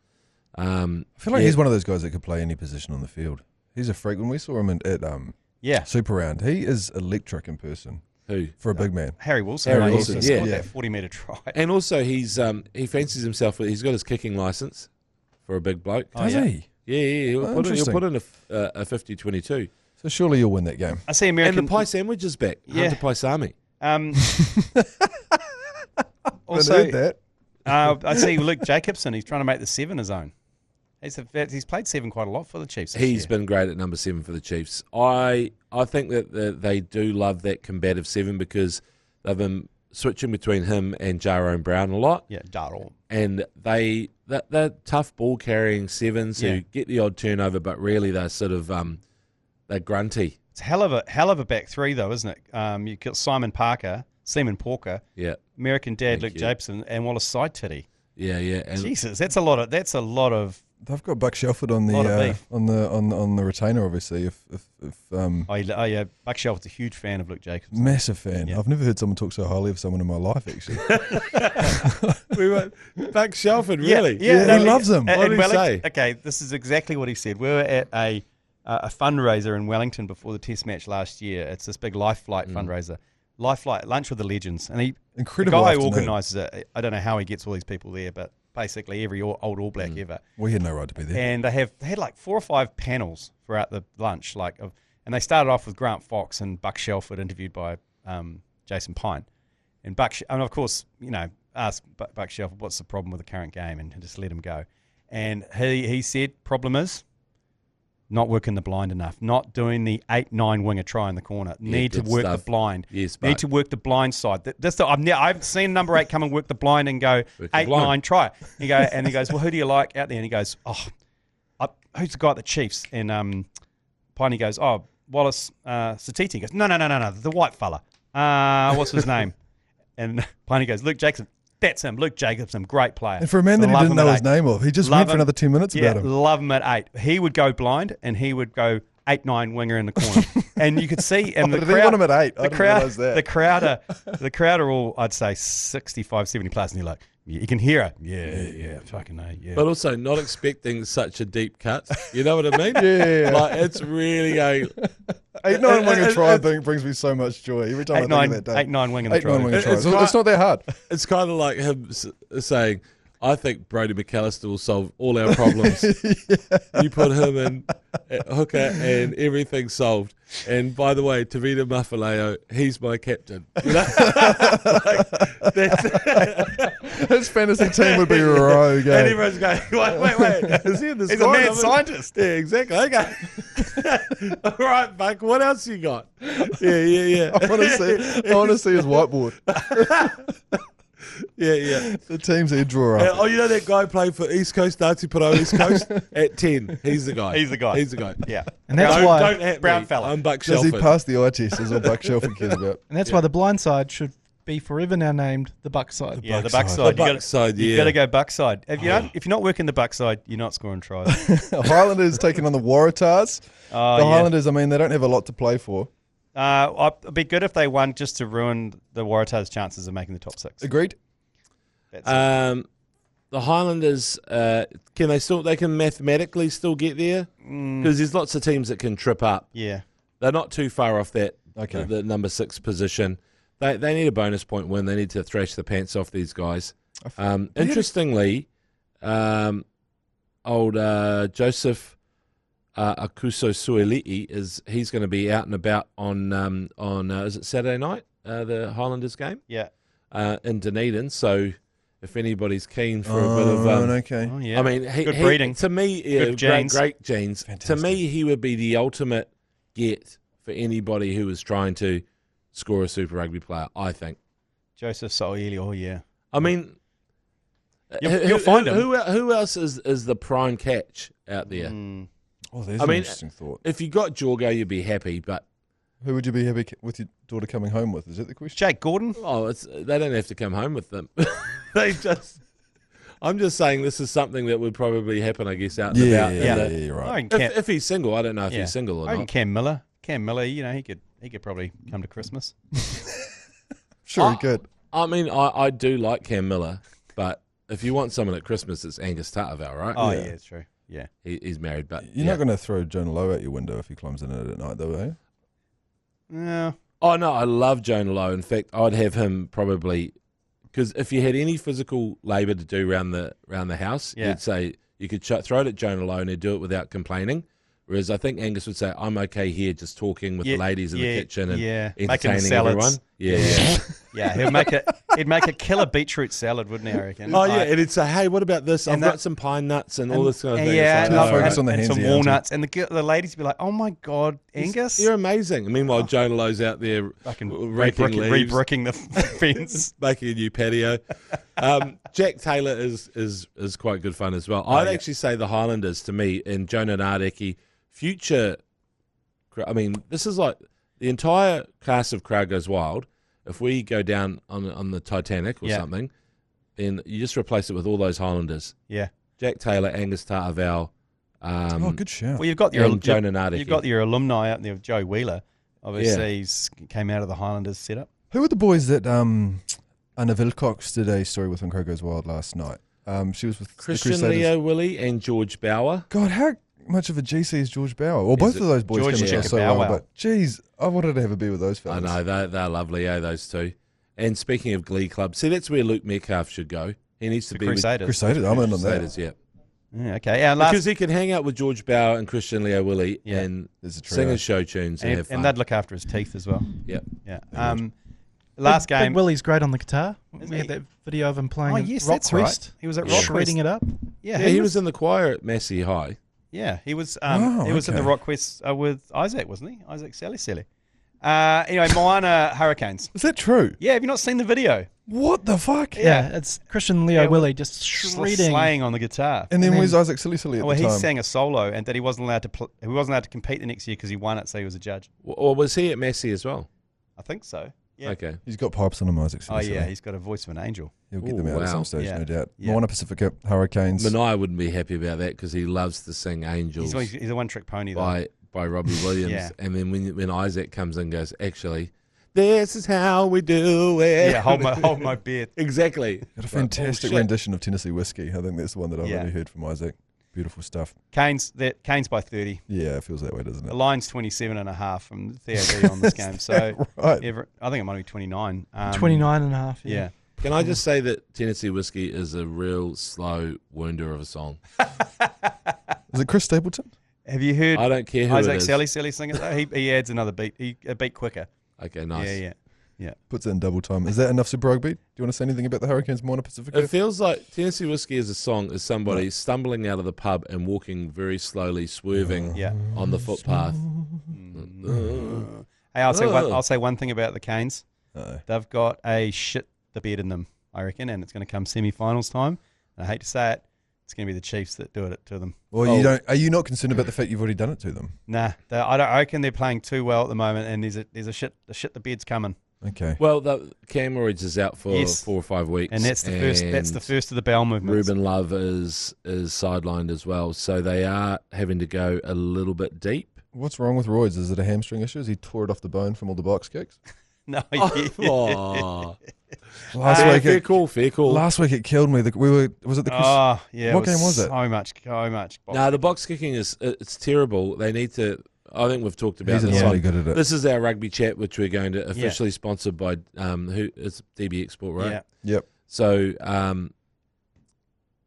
I feel like he's one of those guys that could play any position on the field. He's a freak. When we saw him at Super Round, he is electric in person Who? for a big man. Harry Wilson. Harry right? Wilson, He yeah. scored that 40-metre try. And also, he fancies himself. He's got his kicking license for a big bloke. Oh, Does yeah. he? Yeah. He'll put interesting. in a 50-22. So surely you'll win that game. I see American. And the pie sandwich is back. Yeah. Hunter Paisami. I Also, heard that. I see Luke Jacobson. He's trying to make the 7 his own. He's played 7 quite a lot for the Chiefs. He's been great at number 7 for the Chiefs. I think that they do love that combative 7 because they've been switching between him and Jarome Brown a lot. Yeah, Darrell. And they're tough ball carrying 7s who get the odd turnover, but really they're sort of they're grunty. It's hell of a back 3 though, isn't it? You've got Seaman Porker, American Dad, Luke Jacobson, and Wallace Side Titty. Yeah. And Jesus, that's a lot of. They've got Buck Shelford on the on the retainer, obviously. Buck Shelford's a huge fan of Luke Jacobson. Massive fan. Yeah. I've never heard someone talk so highly of someone in my life, actually. Buck Shelford, really? Yeah, he loves him. What did he say? Okay, this is exactly what he said. We were at a fundraiser in Wellington before the Test match last year. It's this big Life Flight fundraiser. Life Flight, Lunch with the Legends. And incredible the guy afternoon. who organises it, I don't know how he gets all these people there, but basically every old All Black ever. We had no right to be there. And they had like 4 or 5 panels throughout the lunch, and they started off with Grant Fox and Buck Shelford, interviewed by Jason Pine, and of course, asked Buck Shelford what's the problem with the current game, and just let him go. And he said problem is not working the blind enough, not doing the 8-9 winger try in the corner. Need to work the blind. Yes, need to work the blind side. I haven't seen number 8 come and work the blind and go 8-9 try. He goes, well, who do you like out there? And he goes, who's the guy at the Chiefs? And Piney goes, Wallace Satiti. He goes, no, the white fella. What's his name? And Piney goes, Luke Jacobson. That's him, Luke Jacobson, great player. And for a man that he didn't know his name of, he just went for another 10 minutes about him. Love him at 8. He would go blind, and he would go 8-9 winger in the corner. And you could see, and the did crowd, he want him at 8? I didn't realise that. The crowd are all, I'd say, 65, 70 plus, and you're like, you can hear it. Yeah, fucking A, yeah. But also not expecting such a deep cut. You know what I mean? Yeah. Like, it's really going... 8-9 winger try brings me so much joy every time I think of that day. 8-9 winger in the try. 8-9 winger try. It's not that hard. It's kind of like him saying, I think Brodie McAllister will solve all our problems. You put him in at hooker and everything's solved. And by the way, Tavita Mafaleo, he's my captain. You know? His fantasy team would be rogue. And everyone's going, wait. Is he in the He's a mad scientist. Yeah, exactly. Okay. All right, Buck, what else you got? Yeah. I want to see his whiteboard. Yeah. The team's head drawer up. You know that guy played for East Coast, Darcy Puro East Coast? At 10. He's the guy. Yeah. And that's why don't at Brown me. fella. I'm Buck Does Shelford. he pass the eye test is all Buck Shelford cares about. And that's why the blind side should be forever now named the Buck side. Yeah, the Buckside. backside. The You've backside, got to go backside. If you're not working the backside, you're not scoring tries. Highlanders taking on the Waratahs. The Highlanders, I mean, they don't have a lot to play for. It'd be good if they won just to ruin the Waratahs' chances of making the top 6. Agreed. The Highlanders, they can mathematically still get there? Because there's lots of teams that can trip up. Yeah. They're not too far off that, Okay. the number 6 position. They need a bonus point win. They need to thrash the pants off these guys. Interestingly, old Joseph Akuso Sueli'i he's going to be out and about on is it Saturday night, the Highlanders game? Yeah. In Dunedin. So if anybody's keen for a bit of okay. Oh, yeah. I mean, good breeding. To me, Good genes. great genes. Fantastic. To me, he would be the ultimate get for anybody who was trying to score a Super Rugby player, I think. Joseph Soili, oh yeah. I mean, You'll find him. Who else is the prime catch out there? Oh, there's I an mean, interesting thought. If you got Jorgo, you'd be happy, but Who would you be happy with your daughter coming home with? Is that the question? Jake Gordon. they don't have to come home with them. I'm just saying this is something that would probably happen, I guess, out and about. Yeah, you're right. If he's single, I don't know if he's single or I reckon not. Cam Miller, he could probably come to Christmas. Sure, he could. I mean, I do like Cam Miller, but if you want someone at Christmas, it's Angus Tartavale, right? Oh, yeah, it's true. Yeah. He's married, but You're not going to throw Jonah Lowe out your window if he climbs in it at night, though, are you? No. Oh, no, I love Jonah Lowe. In fact, I'd have him probably, because if you had any physical labour to do around the house, you'd say you could throw it at Jonah Lowe and he'd do it without complaining. Whereas I think Angus would say, I'm okay here just talking with the ladies in the kitchen and entertaining everyone. Yeah. Yeah, he'd make a killer beetroot salad, wouldn't he, I reckon? Oh, yeah, and he'd say, hey, what about this? I've got some pine nuts and all this kind of thing. Yeah, It's like, focus on the and handsy some auntie. walnuts. And the ladies would be like, oh, my God, Angus. You're amazing. Meanwhile, Jonah Lowe's out there Fucking raking leaves, re-bricking the fence. making a new patio. Jack Taylor is quite good fun as well. I'd actually say the Highlanders, to me, and Jonah Nardecki, future... I mean, this is like the entire cast of Crowd Goes Wild. If we go down on the Titanic or something, then you just replace it with all those Highlanders. Yeah. Jack Taylor, Angus Tartavel. Good shout. Well, you've got Jonah Nardecki. You've got your alumni out there, Joe Wheeler. Obviously, he's came out of the Highlanders setup. Who were the boys that Anna Wilcox did a story with on Crowd Goes Wild last night? She was with Christian the Crusaders. Leo Willie and George Bauer. God, how much of a GC is George Bauer? Well, both of those boys George came across so Bauer. well, but geez, I wanted to have a beer with those fellas. I know, they're lovely, those two. And speaking of Glee Club, see, that's where Luke Metcalf should go. He needs to be Crusaders. Crusaders, I'm in on that. Crusaders, yeah. Yeah, okay. Yeah, last, Because he can hang out with George Bauer and Christian Leo Willie and There's a trio. sing his show tunes and have fun. and they'd look after his teeth as well. Yep. Yeah. Last Big game. Willie's great on the guitar. Is We he? had that video of him playing Oh, yes, Rock that's Quest. right. He was at Yeah. Rock Shredding Quest. it up. Yeah, he was in the choir at Massey High. Yeah, he was. Oh, he was in the okay. Rock Quest with Isaac, wasn't he? Isaac Sally. Anyway, Moana Hurricanes. Is that true? Yeah, have you not seen the video? What the fuck? Yeah, it's Christian Leo Yeah, Willie just shredding. Slaying on the guitar. And then And where's then- Isaac Silly at Well, the he time? sang a solo, and that he wasn't allowed to. He wasn't allowed to compete the next year because he won it, so he was a judge. Or was he at Massey as well? I think so. Yeah. Okay. He's got pipes on him, Isaac Oh Silly. yeah, he's got a voice of an angel. He'll get Ooh, them out at wow. some stage, Yeah. no doubt. Yeah. Moana Pacifica, Hurricanes. Manai wouldn't be happy about that because he loves to sing Angels He's a one-trick pony, though. by Robbie Williams. Yeah. And then when Isaac comes in and goes, actually, this is how we do it. Yeah, hold my beer. Exactly. Got a fantastic shit. rendition of Tennessee Whiskey. I think that's the one that I've Yeah. really heard from Isaac. Beautiful stuff. Canes by 30. Yeah, it feels that way, doesn't The it? line's 27.5 from TAB on this game. So Right. I think it might be 29. 29 and a half. Yeah. Can I just say that Tennessee Whiskey is a real slow wonder of a song? Is it Chris Stapleton? Have you heard I don't care who Isaac it is. Sally sing it though? He adds another beat. A beat quicker. Okay, nice. Yeah. Puts it in double time. Is that enough Super Rugby? Do you want to say anything about the Hurricanes, Moana Pacifica? It feels like Tennessee Whiskey as a song is somebody stumbling out of the pub and walking very slowly, swerving Yeah. on the footpath. Hey, I'll say one thing about the Canes. No. They've got a shit the bed in them, I reckon, and it's going to come semi-finals time. And I hate to say it, it's going to be the Chiefs that do it to them. Well, you don't. Are you not concerned about the fact you've already done it to them? Nah, I reckon they're playing too well at the moment, and there's a shit the bed's coming, Okay. Well, Cam Royds is out for Yes. 4 or 5 weeks, and that's the first of the bowel movements. Ruben Love is sidelined as well, so they are having to go a little bit deep. What's wrong with Royds? Is it a hamstring issue? Is he tore it off the bone from all the box kicks? No, Oh. Last week, Fair call. Last week it killed me. Was it the? Oh, yeah. What game was it? So much. No, the box kicking it's terrible. They need to. I think we've talked about He's this. really good at it. This is our rugby chat, which we're going to officially sponsored by who it's DB Export, right? Yeah. Yep. So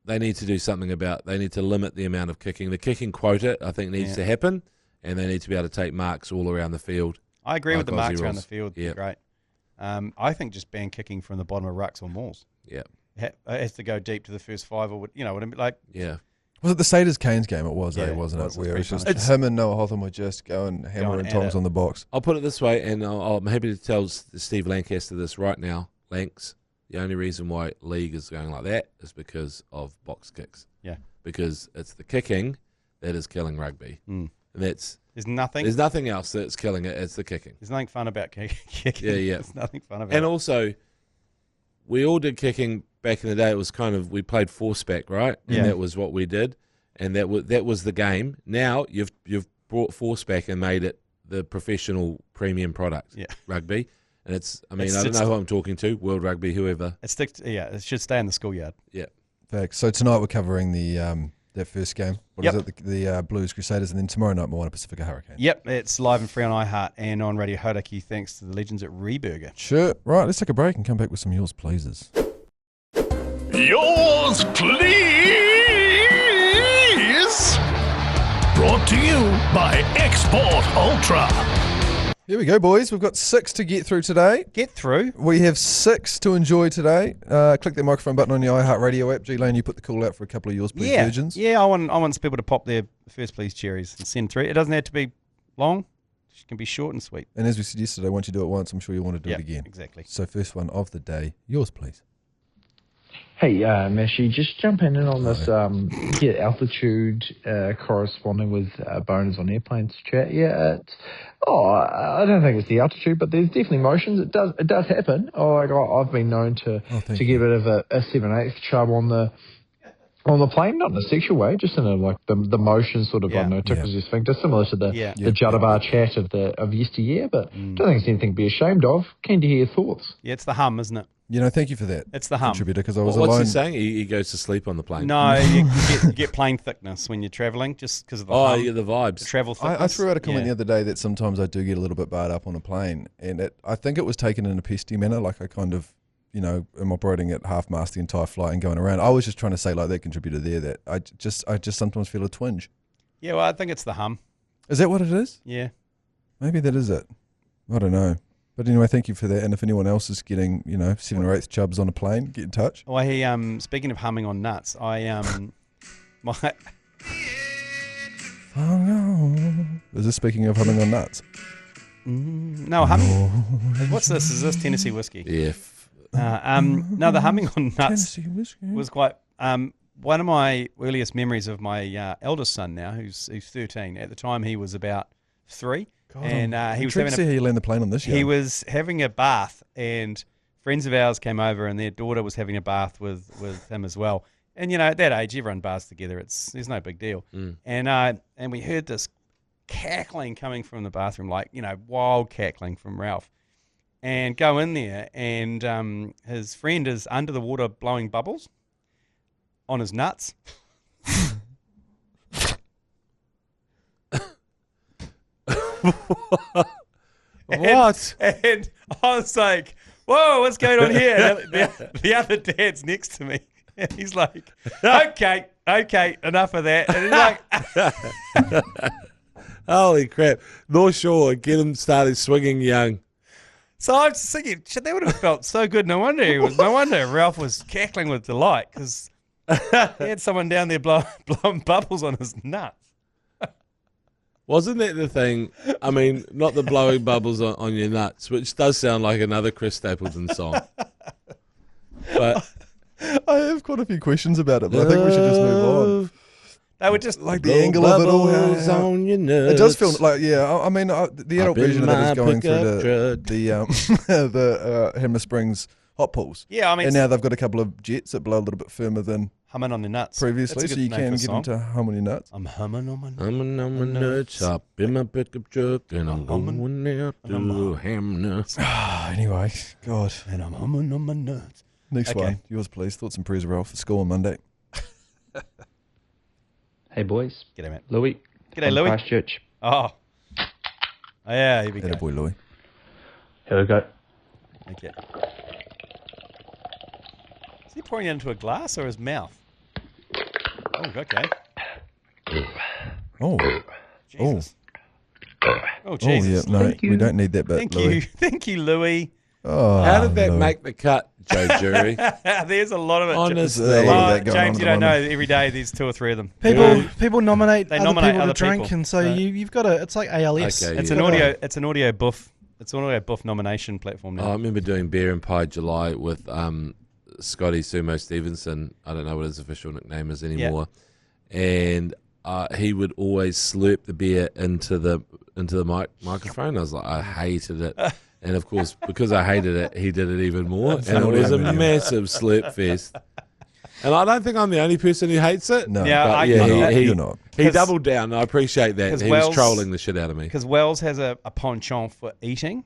they need to do something about. They need to limit the amount of kicking. The kicking quota, I think, needs to happen, and they need to be able to take marks all around the field. I agree with the Aussie marks around the rules. field. Yeah. Great. I think just ban kicking from the bottom of rucks or mauls. Yeah, It has to go deep to the first five, or would it be like? yeah. Was it the Saders Canes game? It was, Yeah, wasn't it it? was. Where it was It's just him and Noah Hotham would just go and hammer and at tongs it. on the box. I'll put it this way, and I'm happy to tell Steve Lancaster this right now. Lanks, the only reason why league is going like that is because of box kicks. Yeah. Because it's the kicking that is killing rugby. Mm. And There's nothing. there's nothing else that's killing it. It's the kicking. There's nothing fun about kicking. Yeah, yeah. There's nothing fun about And it. also, we all did kicking back in the day. It was kind of, we played force back, right? And Yeah. that was what we did. And that was the game. Now you've brought force back and made it the professional premium product, Yeah. rugby. And it's, I It's- don't it's- know who I'm talking to, World Rugby, whoever. It should stay in the schoolyard. Yeah. Facts. So tonight we're covering the that first game. What is Yep. it? The Blues Crusaders, and then tomorrow night Moana Pacifica Hurricanes. Yep, it's live and free on iHeart and on Radio Hodaki, thanks to the legends at Reburger. Sure. Right. Let's take a break and come back with some yours pleases. Yours, please. Brought to you by Export Ultra. Here we go, boys. We've got 6 to get through today. Get through. We have 6 to enjoy today. Click that microphone button on your iHeartradio app. G-Lane, you put the call out for a couple of yours, please, virgins. Yeah, I want people to pop their first please cherries and send through. It doesn't have to be long. It can be short and sweet. And as we said yesterday, once you do it once, I'm sure you'll want to do it again. Exactly. So first one of the day, yours, please. Hey, Meshy, just jumping in on this altitude corresponding with boners on airplanes chat. Yeah, I don't think it's the altitude, but there's definitely motions. It does happen. I've been known to get a bit of a 7/8 chub on the plane, not in a sexual way, just in a the motion sort of tickles your sphincter, similar to the Juddabar chat of yesteryear. But don't think it's anything to be ashamed of. Keen to hear your thoughts. Yeah, it's the hum, isn't it? Thank you for that. It's the hum. Contributor, because I was What's alone. he saying? He goes to sleep on the plane. No, you get plane thickness when you're travelling, just because of the hum. The vibes. The travel thickness. I threw out a comment the other day that sometimes I do get a little bit barred up on a plane, and I think it was taken in a pesty manner, like I kind of, am operating at half mast the entire flight and going around. I was just trying to say, like, that contributor there, that I just sometimes feel a twinge. Yeah, well, I think it's the hum. Is that what it is? Yeah. Maybe that is it. I don't know. But anyway, thank you for that. And if anyone else is getting, 7 or 8 chubs on a plane, get in touch. Well, speaking of humming on nuts, Is this speaking of humming on nuts? No, humming. What's this? Is this Tennessee whiskey? Yeah. No, the humming on nuts was quite. One of my earliest memories of my eldest son now, who's 13. At the time, he was about 3. God, and he was having having to see how you land the plane on this. He was having a bath, and friends of ours came over, and their daughter was having a bath with him as well. And at that age, everyone baths together. There's no big deal. And we heard this cackling coming from the bathroom, like wild cackling from Ralph. And go in there, and his friend is under the water blowing bubbles on his nuts. What? And I was like, whoa, what's going on here? The other dad's next to me. And he's like, okay, enough of that. And he's like, holy crap. North Shore, get him started swinging young. So I was thinking, shit, that would have felt so good. No wonder Ralph was cackling with delight, because he had someone down there blowing bubbles on his nuts. Wasn't that the thing? I mean, not the blowing bubbles on your nuts, which does sound like another Chris Stapleton song. But I have quite a few questions about it, but I think we should just move on. They were just like the angle of it all. On your nuts. It does feel like, I mean, the adult version of it is going through the Hammer Springs hot pools. Yeah, I mean, and now they've got a couple of jets that blow a little bit firmer than humming on the nuts previously, so you can get them to hum on your nuts. I'm humming on my nuts. Humming on my nuts, up in my pickup truck, and I'm going out to ham nuts. Anyway, God. And I'm humming on my nuts. Next one, yours please. Thoughts and prayers, Ralph, for school on Monday. Hey boys. G'day, mate. Louis. G'day, Louis. Christchurch. Oh, yeah, here we go. G'day, boy, Louis. Here we go. Okay. Is he pouring it into a glass or his mouth? Oh, okay. Oh. Jesus. Oh, Oh, Jesus. yeah, no, we don't need that bit, Thank Louis. you. Thank you, Louis. Oh, how did that Louis. make the cut, Joe Jury? There's a lot of it. Honestly. There's a lot of that going on James, at you the don't know. moment. Every day there's 2 or 3 of them. People nominate They other nominate people other to drink, people. and so you've got it's like ALS. Okay, It's yeah. an audio buff. It's an audio buff nomination platform now. I remember doing Beer and Pie July with Scotty Sumo Stevenson. I don't know what his official nickname is anymore. And he would always slurp the beer into the microphone. I was like, I hated it. And of course, because I hated it, he did it even more. And it was a massive slurp fest. And I don't think I'm the only person who hates it. No, Yeah, you're not. He doubled down. I appreciate that. He was trolling the shit out of me. Because Wells has a penchant for eating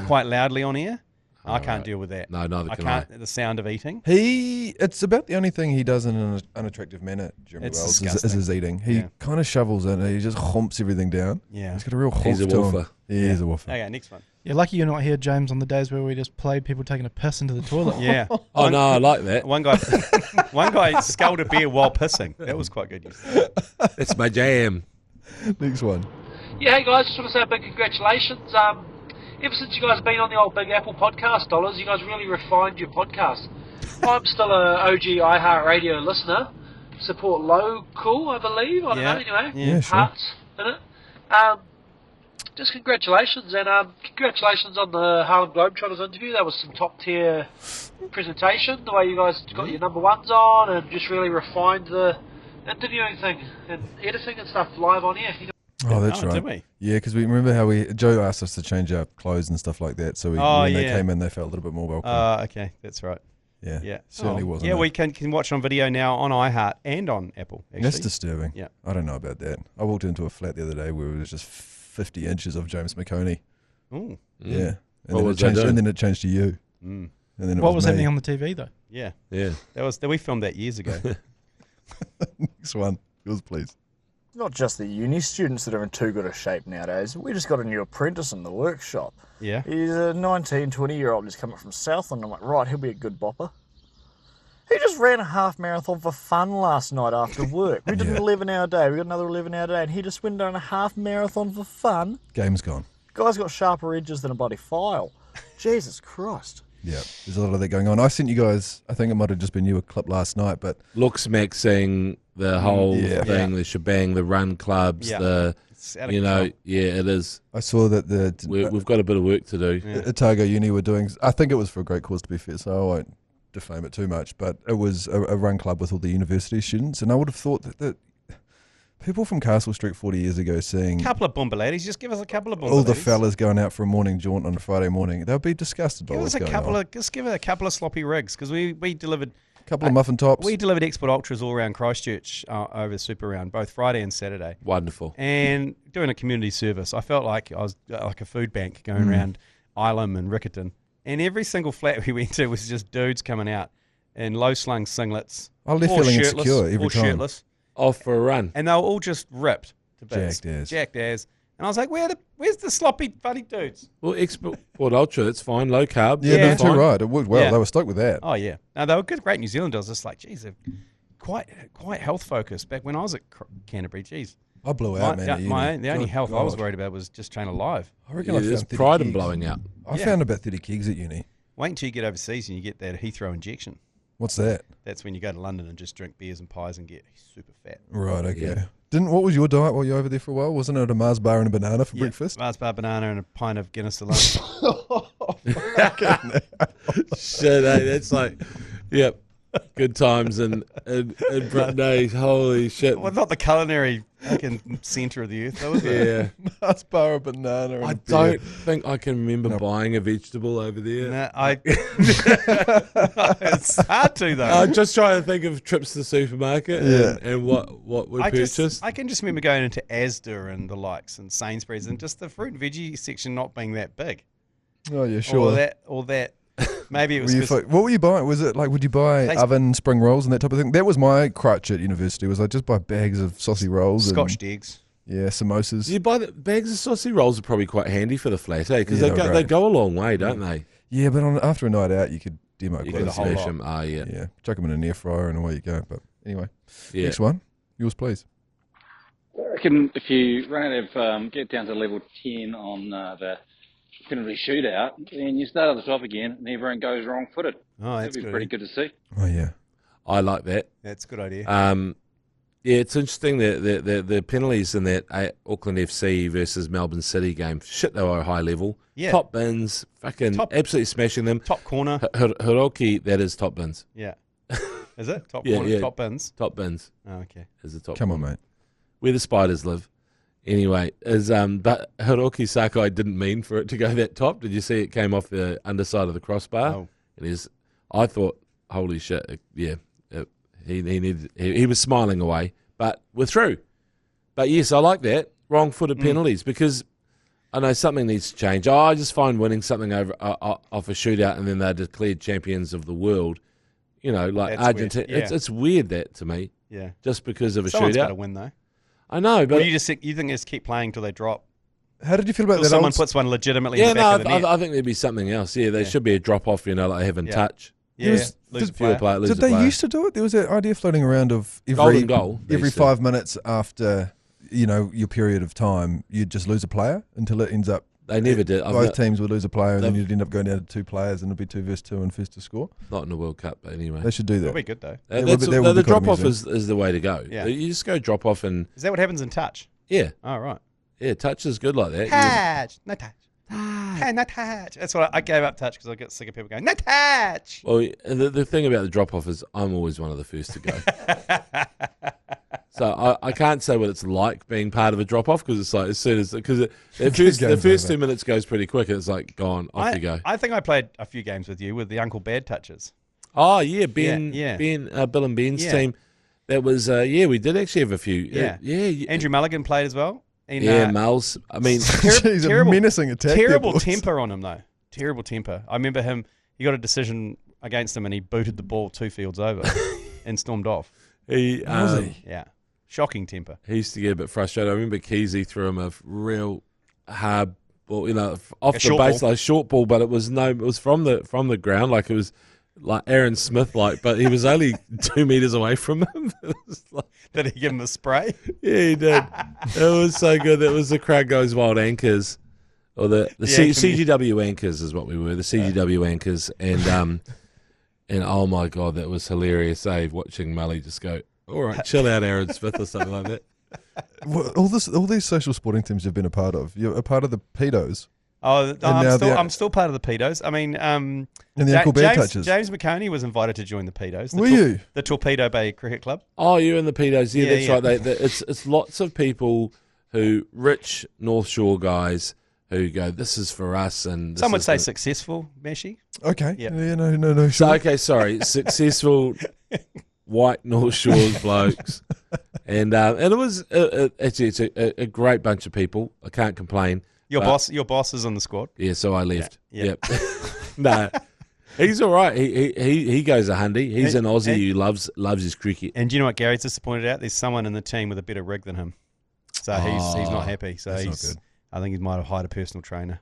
quite loudly on air. I can't deal with that. No, neither can I can't. The sound of eating. It's about the only thing he does in an unattractive manner, Jeremy It's Wells, is disgusting. his eating. He kind of shovels in, he just humps everything down. Yeah. He's got a real hump He's a to him. woofer. Yeah, he's a woofer. Okay, next one. You're lucky you're not here, James, on the days where we just play people taking a piss into the toilet. Yeah. Oh, no, I like that. One guy sculled a beer while pissing. That was quite good. It's my jam. Next one. Yeah, hey guys, just want to say a big congratulations. Ever since you guys have been on the old Big Apple podcast dollars, you guys really refined your podcast. I'm still a OG iHeartradio listener. Support local, I believe. I don't know, anyway. Yeah, sure. Hearts in it. Just congratulations, and congratulations on the Harlem Globetrotters interview. That was some top tier presentation, the way you guys got your number ones on and just really refined the interviewing thing and editing and stuff live on air. Oh, that's right. Did we? Yeah, because we remember how Joe asked us to change our clothes and stuff like that. So when they came in, they felt a little bit more welcome. Okay, that's right. Yeah. Certainly wasn't. Yeah, it? we can watch on video now on iHeart and on Apple. Actually. That's disturbing. Yeah. I don't know about that. I walked into a flat the other day where it was just 50 inches of James McOnie. Ooh. Yeah. And then it changed to you. Mm. And then What was me. happening on the TV though? Yeah. Yeah. We filmed that years ago. Next one. Yours, please. It's not just the uni students that are in too good a shape nowadays. We just got a new apprentice in the workshop. Yeah. He's a 19, 20-year-old who's coming from Southland. I'm like, right, he'll be a good bopper. He just ran a half marathon for fun last night after work. We did an 11-hour day. We got another 11-hour day, and he just went down a half marathon for fun. Game's gone. Guy's got sharper edges than a bloody file. Jesus Christ. Yeah, there's a lot of that going on. I sent you guys, I think it might have just been you, a clip last night, but... Looks maxing, the whole thing, the shebang, the run clubs, it is. I saw that we've got a bit of work to do. Otago Uni were doing, I think it was for a great cause to be fair, so I won't defame it too much, but it was a run club with all the university students, and I would have thought that people from Castle Street 40 years ago seeing... A couple of Boomba ladies, just give us a couple of Boomba all the ladies. fellas going out for a morning jaunt on a Friday morning, they'll be disgusted by what's going on. Just give it a couple of sloppy rigs, because we delivered... A couple of muffin tops. We delivered Export Ultras all around Christchurch over the Super Round, both Friday and Saturday. Wonderful. And doing a community service. I felt like I was like a food bank going around Ilam and Riccarton. And every single flat we went to was just dudes coming out in low-slung singlets. I left feeling shirtless, insecure every all time. Shirtless. Off for a run. And they were all just ripped to bits. Jacked as. And I was like, where's the sloppy, funny dudes? Well, Export Ultra, it's fine. Low carb. Yeah, no, too right. It worked well. They were stoked with that. Oh, yeah. No, they were good, great New Zealanders. Just like, geez, they're quite health focused. Back when I was at Canterbury, geez. I blew out, man. The only health I was worried about was just staying alive. I reckon I there's found 30 pride in kegs. blowing out. I found about 30 kegs at uni. Wait until you get overseas and you get that Heathrow injection. What's that? That's when you go to London and just drink beers and pies and get super fat. Right, okay. Yeah. What was your diet while you were over there for a while? Wasn't it a Mars bar and a banana for breakfast? Mars bar, banana, and a pint of Guinness to lunch. Shit, that's like, yep, good times in Brittany. Holy shit. Well, not the culinary fucking centre of the earth, though, is it? Yeah. Mars bar, a banana, and I a beer. don't think I can remember buying a vegetable over there. Nah, it's hard to, though. I'm just trying to think of trips to the supermarket and what we purchased. I can just remember going into Asda and the likes and Sainsbury's and just the fruit and veggie section not being that big. Oh, yeah, sure. Or that. Maybe it was what were you buying? Was it like, would you buy oven spring rolls and that type of thing? That was my crutch at university, was I just buy bags of saucy rolls. Scotched eggs. Yeah, samosas. You buy the bags of saucy rolls are probably quite handy for the flat, eh? Because they go a long way, don't they? Yeah, but after a night out, you could demo You quite can a few. smash them. Oh, yeah. Yeah, chuck them in an air fryer and away you go. But anyway, Yeah. next one. Yours, please. I reckon if you run out of get down to level 10 on the penalty shootout, then you start at the top again and everyone goes wrong-footed. Oh, that's That'd be good. pretty good to see. Oh, yeah. I like that. That's a good idea. Yeah, it's interesting that the penalties in that Auckland FC versus Melbourne City game, shit, they were high level. Yeah. Top bins, absolutely smashing them. Top corner. Hiroki, that is top bins. Yeah. Is it? Top Yeah, corner, yeah. top bins? Top bins Oh, okay. is the top. Come on, corner. mate. Where the spiders live. Anyway, but Hiroki Sakai didn't mean for it to go that top. Did you see it came off the underside of the crossbar? Oh. I thought, holy shit, he was smiling away, but we're through. But yes, I like that wrong-footed penalties because I know something needs to change. I just find winning something over off a shootout and then they're declared champions of the world. You know, like That's Argentina. weird. Yeah. It's weird that to me. Yeah. Just because of a Someone's got shootout. to win, though. I know, but Or you think they just keep playing till they drop? How did you feel about Or that? someone puts one legitimately yeah, in the back of the net? I think there'd be something else. Yeah, there should be a drop off. You know, like having touch. Yeah, lose a player. Did they used to do it? There was that idea floating around of Golden goal, they every used to. 5 minutes after your period of time, you'd just lose a player until it ends up. They never did. Both teams would lose a player, and then you'd end up going down to 2 players, and it'd be 2 versus 2 and first to score. Not in the World Cup, but anyway. They should do that. It'll be good though. The drop off is the way to go. Yeah. You just go drop off and. Is that what happens in touch? Yeah. Oh right. Yeah, touch is good like that. Touch, no touch. Hey, no touch. That's what I gave up touch because I get sick of people going no touch. Well, the thing about the drop off is I'm always one of the first to go. So I can't say what it's like being part of a drop off because it's like as soon as the first 2 minutes goes pretty quick and it's like gone off you go. I think I played a few games with you with the Uncle Bad touches. Oh yeah, Bill and Ben's team. That was we did actually have a few. Yeah. Andrew Mulligan played as well. And, Mulls. I mean, he's a menacing attack. Terrible temper on him though. Terrible temper. I remember him. He got a decision against him and he booted the ball 2 fields over and stormed off. Yeah. Shocking temper. He used to get a bit frustrated. I remember Keezy threw him a real hard ball, off the baseline, short ball, but it was from the ground, like it was like Aaron Smith, but he was only 2 meters away from him. Did he give him a spray? Yeah, he did. It was so good. It was the crowd goes wild anchors, or the CGW anchors is what we were. The CGW anchors, and oh my god, that was hilarious. Watching Mully just go, all right, chill out, Aaron Smith, or something like that. Well, all these social sporting teams you've been a part of. You're a part of the pedos. Oh, I'm still part of the pedos. I mean, and the Uncle Bear touches. James McOnie was invited to join the pedos. Were you? The Torpedo Bay Cricket Club. Oh, you're in the pedos. Yeah, that's right. It's lots of people rich North Shore guys who go, this is for us. And some would say successful, Meshi. Okay. Yep. Yeah, no. So, okay, sorry. Successful white North Shore blokes. And it was it's a great bunch of people. I can't complain. Your boss is on the squad. Yeah, so I left. Yeah. Yep. No, he's all right. He goes a hundy. He's an Aussie who loves his cricket. And do you know what Gary's just pointed out? There's someone in the team with a better rig than him, so he's not happy. So not good. I think he might have hired a personal trainer.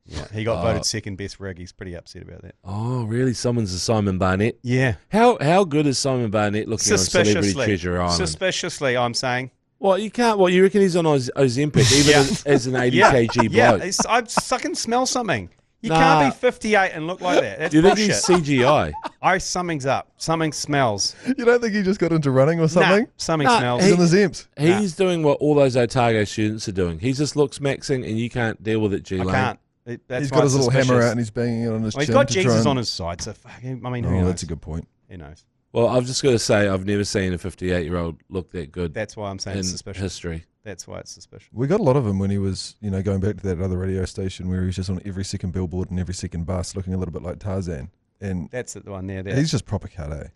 Yeah, he got voted second best rig. He's pretty upset about that. Oh, really? Someone's a Simon Barnett? Yeah. How good is Simon Barnett looking on Celebrity Treasure Island? Suspiciously, I'm saying. Well, you can't. What, you reckon he's on Ozempic even as an 80 kg bloke? Yeah, I can smell something. You can't be 58 and look like that. That's Do you think bullshit. he's CGI? Something's up. Something smells. You don't think he just got into running or something? Something smells. He's on the Zemps. He's doing what all those Otago students are doing. He just looks maxing and you can't deal with it, G-Lane. I can't. He's got his little hammer out and he's banging it on his chin. He's got Jesus on his side, so who knows? That's a good point. Who knows? Well, I've just got to say, I've never seen a 58-year-old look that good. That's why I'm saying it's suspicious. History. That's why it's suspicious. We got a lot of him when he was, going back to that other radio station where he was just on every second billboard and every second bus, looking a little bit like Tarzan. And that's the one there. He's just proper cut, eh?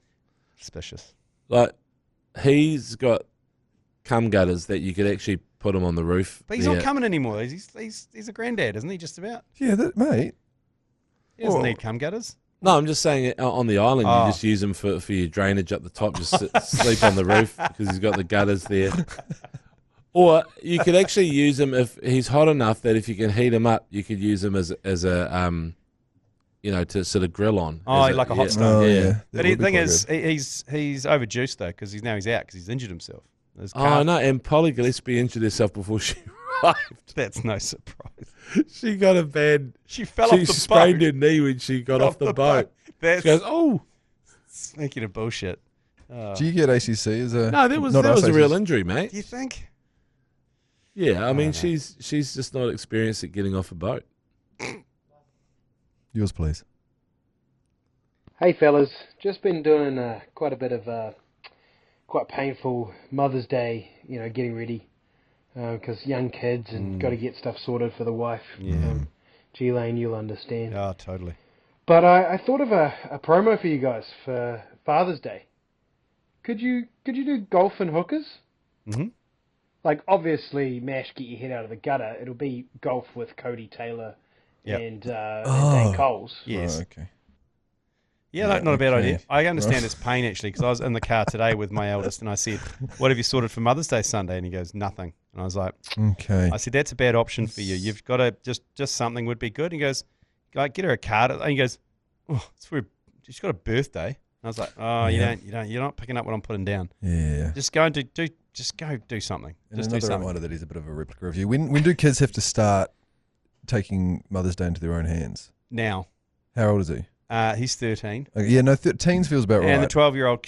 Suspicious. Like, he's got cum gutters that you could actually put him on the roof. But he's not coming anymore. He's a granddad, isn't he? Just about. Yeah, mate. He doesn't need cum gutters. No, I'm just saying on the island, you just use them for your drainage up the top. Just sleep on the roof because he's got the gutters there. Or you could actually use him if he's hot enough that if you can heat him up, you could use him as a to sort of grill on. Oh, like a hot stone. Oh, yeah. But the thing is, he's overjuiced though because now he's out because he's injured himself. Oh no, and Polly Gillespie injured herself before she arrived. That's no surprise. She got a bad. She fell off the boat. She sprained her knee when she got off the boat. She goes, oh. Speaking of bullshit. Do you get ACC as a... No, that was a real injury, mate. Do you think? Yeah, I mean, she's just not experienced at getting off a boat. Yours, please. Hey, fellas. Just been doing quite a bit of quite painful Mother's Day, getting ready. Because young kids and got to get stuff sorted for the wife. Yeah. G-Lane, you'll understand. Oh, totally. But I thought of a promo for you guys for Father's Day. Could you do golf and hookers? Mm-hmm. Like, obviously, MASH, get your head out of the gutter. It'll be golf with Cody Taylor and Dan Coles. Yes. Oh, okay. Yeah, not a bad idea. I understand his pain, actually, because I was in the car today with my eldest, and I said, what have you sorted for Mother's Day Sunday? And he goes, nothing. And I was like, okay. I said, that's a bad option for you. You've got to, just something would be good. And he goes, get her a card. And he goes, oh, she's got a birthday. And I was like, oh, you're not picking up what I'm putting down. Yeah. Just go and do something. And Just do another something. reminder that he's a bit of a replica of you. When do kids have to start taking Mother's Day into their own hands? Now. How old is he? He's 13. Yeah, no, teens feels about right. And the 12-year-old,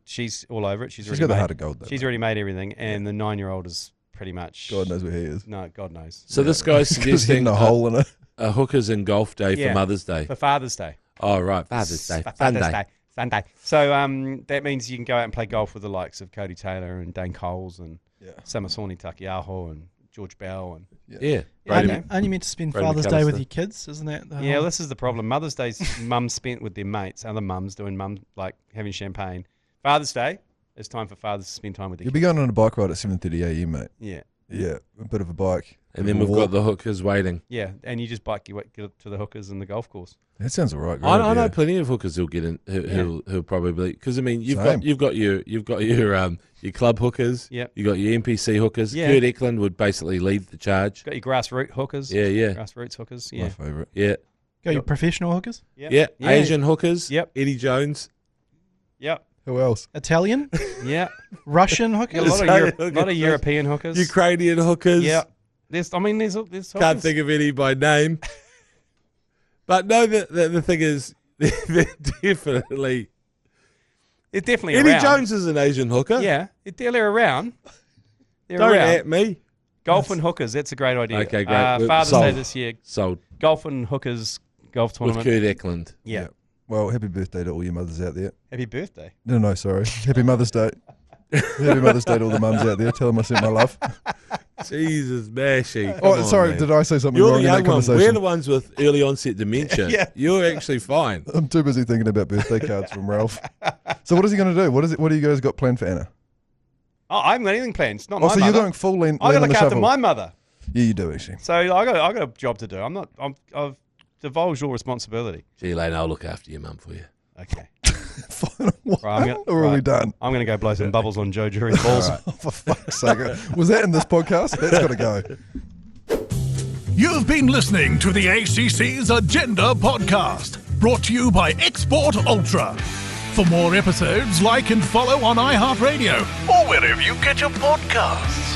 she's all over it. She's got the heart of gold, though. She's already made everything, and the 9-year-old is pretty much. God knows where he is. No, God knows. So this guy's suggesting a hole in it. A hookers and golf day for Mother's Day. For Father's Day. Oh, right. Father's Day. Sunday. So that means you can go out and play golf with the likes of Cody Taylor and Dane Coles and Samasoni Takiaho and George Bell. And Aren't you meant to spend Father's Day with your kids? Isn't that the whole... this is the problem. Mother's Day's mums spent with their mates, other mums doing like having champagne. Father's Day, it's time for fathers to spend time with their You'll kids. be going on a bike ride at 7:30 a.m, mate. Yeah. Yeah, a bit of a bike. And then we've got the hookers waiting. Yeah, and you just get to the hookers and the golf course. That sounds all right. I know plenty of hookers who'll get in. Who'll probably, because I mean you've got your club hookers. Yep. You've got your NPC hookers. Yeah. Kurt Eklund would basically lead the charge. Got your grassroots hookers. Yeah. Grassroots hookers. Yeah. My favourite. Yeah. Got your professional hookers. Yeah. Asian hookers. Yep. Eddie Jones. Yep. Who else? Italian. Yeah. Russian hookers. A lot of European hookers. Ukrainian hookers. Yeah. There's hookers. Can't think of any by name. But no, the thing is, they're definitely. It's definitely Eddie around. Jones is an Asian hooker. Yeah, they're around. They're Don't around. at me. Golf and hookers. That's a great idea. Okay, great. Father's Day this year. Sold. Golf and hookers golf With tournament. Kurt Eklund. Yeah. Well, happy birthday to all your mothers out there. Happy birthday. No, sorry. Happy Mother's Day. Happy Mother's Day to all the mums out there. Tell them I sent my love. Jesus, Mashy. Oh, sorry. Did I say something You're wrong the in that young one. conversation? We're the ones with early onset dementia. Yeah. You're actually fine. I'm too busy thinking about birthday cards from Ralph. So what is he going to do? What do you guys got planned for Anna? Oh, I haven't got anything planned. It's not my so mother. you're going full lean I got to on the look after shovel. my mother. Yeah, you do actually. So I got a job to do. I've divulged all responsibility. Gee, Lane, I'll look after your mum for you. Okay. Final one, Right, or are we done? I'm going to go blow some bubbles on Joe Jury's balls. Oh, for fuck's sake. Was that in this podcast? That's got to go. You've been listening to the ACC's Agenda podcast, brought to you by Export Ultra. For more episodes, like and follow on iHeartradio or wherever you get your podcasts.